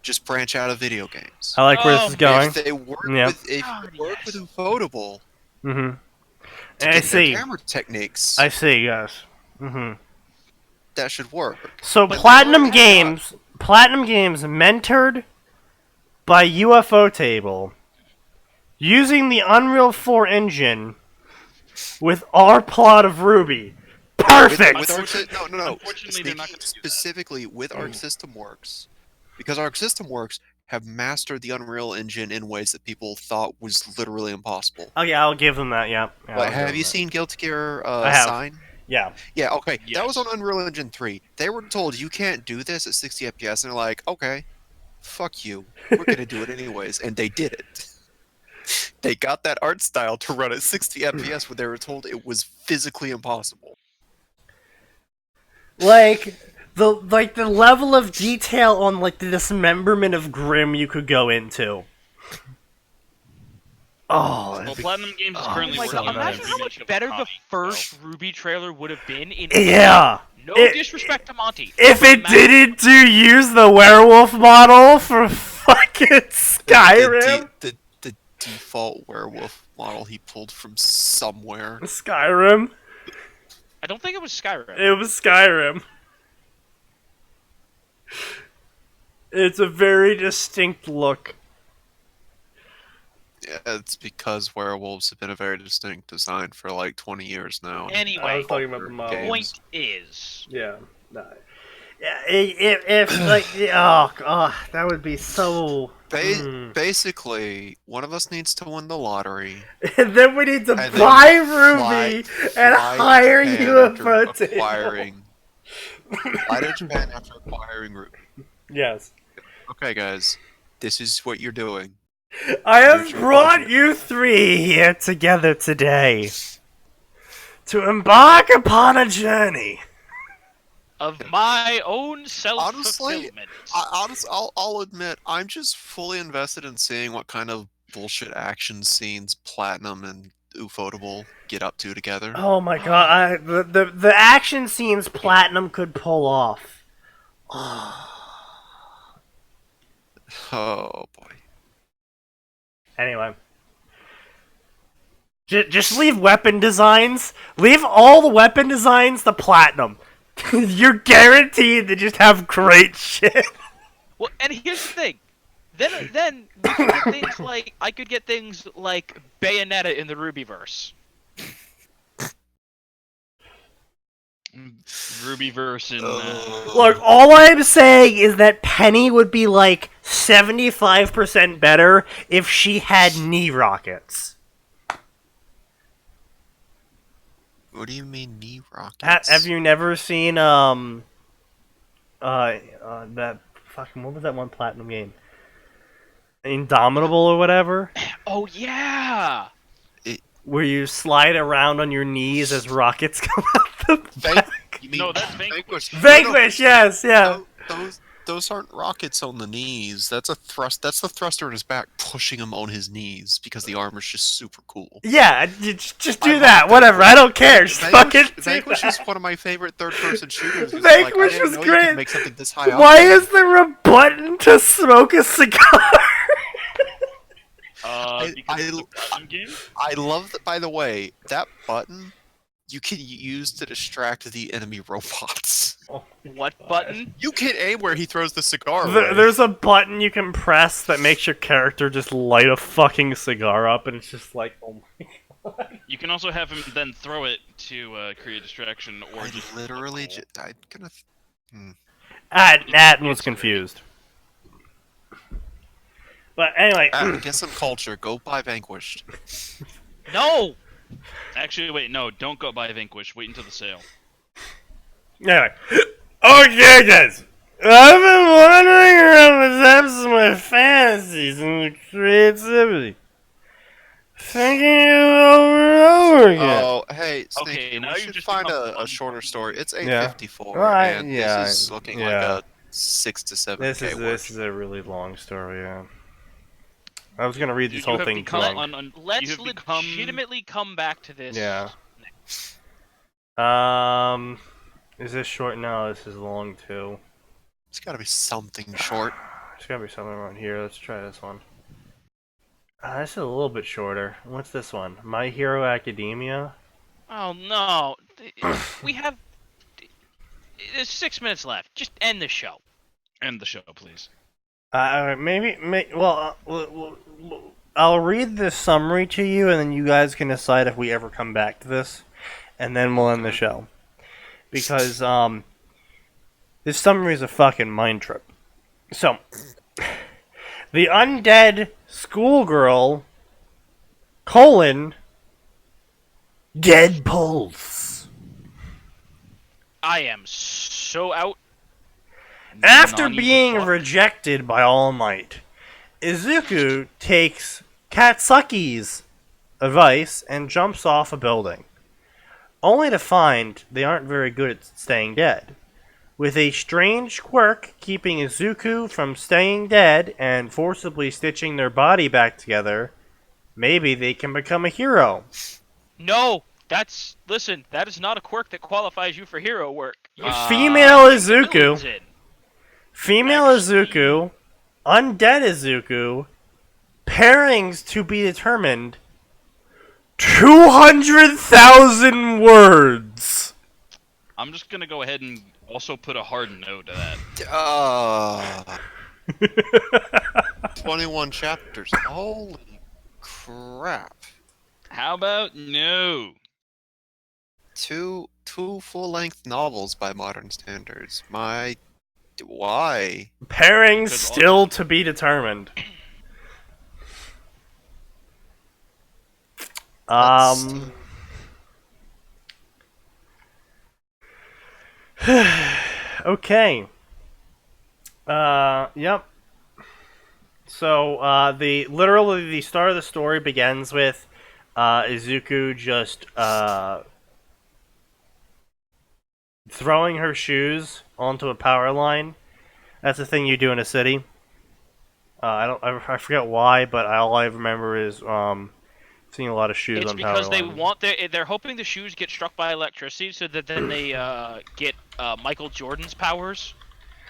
Just branch out of video games. I like where this Oh, is going. If they work Yeah. with God, yes. Ufotable Mm-hmm. to I get see. their camera techniques, I see. Yes. Mm-hmm. that should work. So But Platinum the- Games, mentored by UFO Table, using the Unreal 4 engine with our plot of Ruby. Perfect. With Arc System, no. Unfortunately, they're not gonna do that. Specifically with Arc System Works, because Arc System Works have mastered the Unreal Engine in ways that people thought was literally impossible. Oh yeah, I'll give them that. Yeah. Yeah, Like, I'll give have them you that. seen Guilty Gear I have. Sign? Yeah. Yeah, okay. That Yes. was on Unreal Engine 3. They were told you can't do this at 60 FPS, and they're like, okay, fuck you. We're gonna do it anyways. And they did it. They got that art style to run at 60 FPS when they were told it was physically impossible. Like the level of detail on like the dismemberment of Grimm you could go into. Oh, Well, that'd be- Platinum Games is Oh currently my working God, on a Imagine how remake much of better the Contempt, first Ruby trailer would have been in yeah. No It- disrespect to Monty. If it didn't use the werewolf model for fucking Skyrim. The default werewolf model he pulled from somewhere. Skyrim. I don't think it was Skyrim. It was Skyrim. It's a very distinct look. Yeah, it's because werewolves have been a very distinct design for like 20 years now. Anyway, talking about the model. point is, Yeah. No. Yeah. If like oh, that would be so. Basically, one of us needs to win the lottery. And then we need to And then buy Ruby and fly to hire Japan UFO after Table. fly to Japan after acquiring Ruby. Yes. Okay, guys, this is what you're doing. I have Here's your brought budget. you three here together today to embark upon a journey. of my own self-fulfillment. I'll admit, I'm just fully invested in seeing what kind of bullshit action scenes Platinum and Ufotable get up to together. Oh my god, the action scenes Platinum could pull off. Oh boy. Anyway. Just leave weapon designs. Leave all the weapon designs to Platinum. You're guaranteed to just have great shit. Well, and here's the thing. Then we could get things like I could get things like Bayonetta in the Rubyverse. Rubyverse and Look, all I'm saying is that Penny would be like 75% better if she had knee rockets. What do you mean knee rockets? Have you never seen that fucking what was that one Platinum game? Indomitable or whatever, Oh yeah. where you slide around on your knees as rockets come out the back. You mean No, that's Vanquish. Vanquish, yes, yeah. Those aren't rockets on the knees. That's a thrust. That's the thruster in his back, pushing him on his knees because the armor's just super cool. Yeah, you just do love that. Whatever, I don't care. Just fucking do Vanquish that. is one of my favorite third-person shooters. Vanquish I didn't was know You great. could make something this high up. Why is there a button to smoke a cigar? I love that. By the way, that button you can use to distract the enemy robots. What button? You can aim where he throws the cigar away. There's a button you can press that makes your character just light a fucking cigar up, and it's just like, oh my god. You can also have him then throw it to create distraction, or I just literally look cool. I'm gonna. Atin was confused. But anyway, Get some culture. Go buy Vanquished. No. Actually, wait, no, don't go buy Vanquish. Wait until the sale. anyway. Okay, guys. I've been wandering around the depths of my fantasies and creativity, thinking it over and over again. Oh, hey, Snake, Okay, now we you should just find become a shorter story. It's Yeah. 8:54, Right, and yeah, this is looking like yeah. a 6 to 7K This is a really long story. Yeah. I was gonna read this You whole have thing become drunk. Let's have become- legitimately come back to this. Yeah. Is this short? No, this is long too. It's gotta be something short. There's gotta be something around here. Let's try this one. This is a little bit shorter. What's this one? My Hero Academia? Oh no. We have. There's 6 minutes left. Just end the show. End the show, please. I'll read this summary to you, and then you guys can decide if we ever come back to this, and then we'll end the show. Because, this summary is a fucking mind trip. So, the undead schoolgirl, dead pulse. I am so out. After Nani the being fuck? rejected by All Might, Izuku takes Katsuki's advice and jumps off a building, only to find they aren't very good at staying dead. With a strange quirk keeping Izuku from staying dead and forcibly stitching their body back together, maybe they can become a hero. No, listen. That is not a quirk that qualifies you for hero work. Female Izuku. Villains in. Female Izuku, undead Izuku, pairings to be determined, 200,000 words. I'm just gonna go ahead and also put a hard no to that. 21 chapters. Holy crap. How about no? Two full-length novels by modern standards. Why? Pairings Because still to be determined. Okay. Yep. So, the start of the story begins with, Izuku just, throwing her shoes onto a power line. That's a thing you do in a city. I forget why, but all I remember is, seeing a lot of shoes It's on power because lines. they're hoping the shoes get struck by electricity, so that then they get Michael Jordan's powers.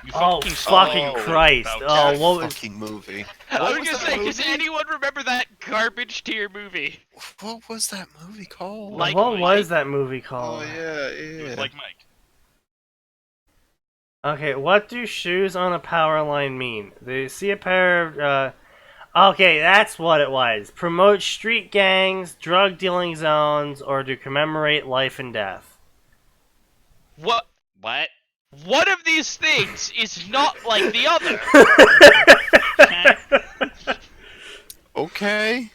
You Oh, fucking saw Christ. about Oh, that. what was... Fucking movie. I What was was gonna that say, does movie? anyone remember that garbage tier movie? What was that movie called? Like what Mike. was that movie Oh called? yeah, It was yeah. like Mike. Okay, what do shoes on a power line mean? They see a pair of, okay, that's what it was. Promote street gangs, drug dealing zones, or to commemorate life and death. What? What? One of these things is not like the other. Okay.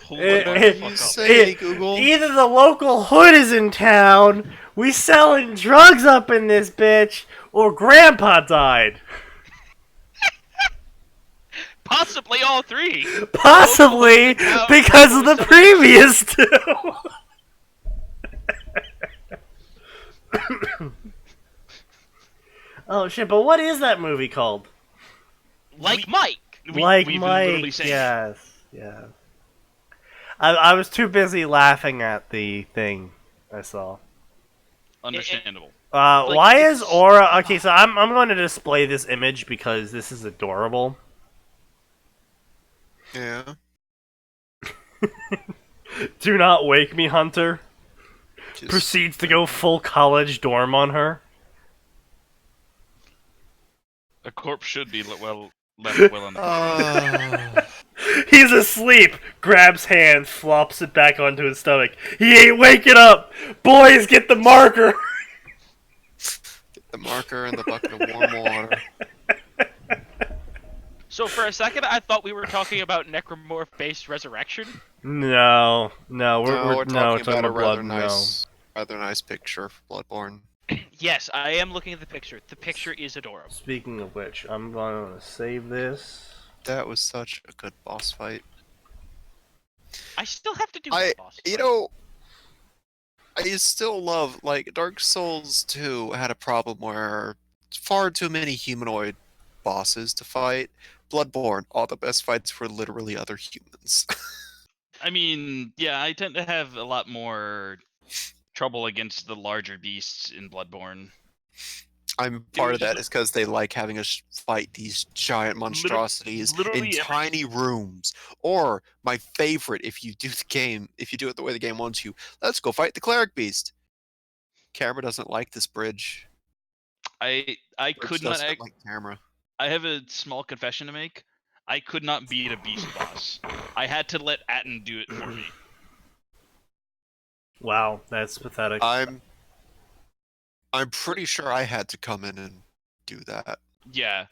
Hold Eh, the eh, fuck You up. say, Google. Either the local hood is in town, we selling drugs up in this bitch, or Grandpa died. Possibly all three. Possibly because of the previous two. Oh shit! But what is that movie called? Like Mike. Like we've been literally Mike. saying Yes. Yes. I was too busy laughing at the thing I saw. Understandable. Like, Why is it's- Aura? Okay, so I'm going to display this image because this is adorable. Yeah. Do not wake me, Hunter. Just, Proceeds to go full college dorm on her. A corpse should be left well on the He's asleep. Grabs hand, flops it back onto his stomach. He ain't waking up. Boys, get the marker. Get the marker and the bucket of warm water. So for a second, I thought we were talking about necromorph-based resurrection. No, we're talking about a blood. rather nice picture for Bloodborne. Yes, I am looking at the picture. The picture is adorable. Speaking of which, I'm going to save this. That was such a good boss fight. I still have to do the boss You fight. know, I still love, like, Dark Souls 2 had a problem where far too many humanoid bosses to fight. Bloodborne, all the best fights were literally other humans. I mean, yeah, I tend to have a lot more trouble against the larger beasts in Bloodborne. I'm part of that is because they like having us fight these giant monstrosities literally in tiny rooms. Or my favorite, if you do it the way the game wants you, let's go fight the cleric beast. Camera doesn't like this bridge. I Bridge could not. doesn't like camera. I have a small confession to make. I could not beat a beast boss. I had to let Atin do it for me. Wow, that's pathetic. I'm pretty sure I had to come in and do that. Yeah.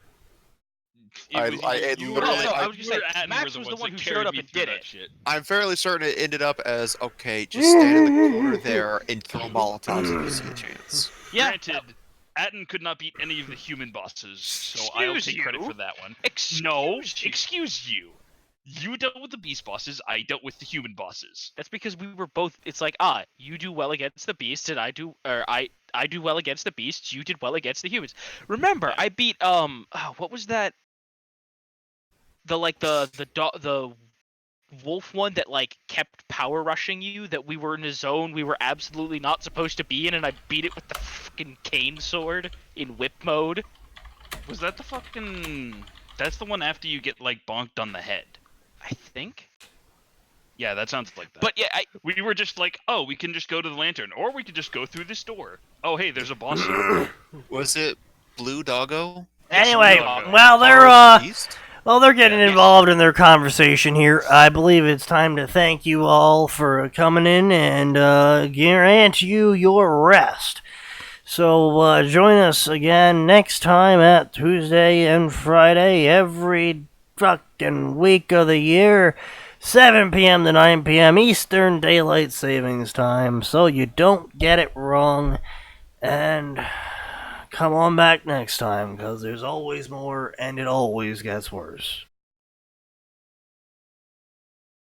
I was just saying, Max was the one who showed up and did it. Shit. I'm fairly certain it ended up as, okay, just stand in the corner there and throw Molotovs if you see a chance. Yeah. Granted, Atin could not beat any of the human bosses, so I'll Excuse take credit you? for that one. Excuse you? Excuse you. You dealt with the beast bosses, I dealt with the human bosses. That's because we were both. It's like, you do well against the beasts, and I do well against the beasts. You did well against the humans. Remember, I beat what was that? The wolf one that like kept power rushing you. That we were in a zone we were absolutely not supposed to be in, and I beat it with the fucking cane sword in whip mode. Was that the fucking... That's the one after you get, like, bonked on the head. I think. Yeah, that sounds like that. But yeah, we were just like, oh, we can just go to the lantern, or we could just go through this door. Oh, hey, there's a boss here. Was it Blue Doggo? Anyway, Doggo. well they're getting Yeah. involved in their conversation here. I believe it's time to thank you all for coming in and grant you your rest. So join us again next time at Tuesday and Friday every fucking week of the year, 7 p.m. to 9 p.m. Eastern Daylight Savings Time, so you don't get it wrong. And come on back next time, because there's always more, and it always gets worse.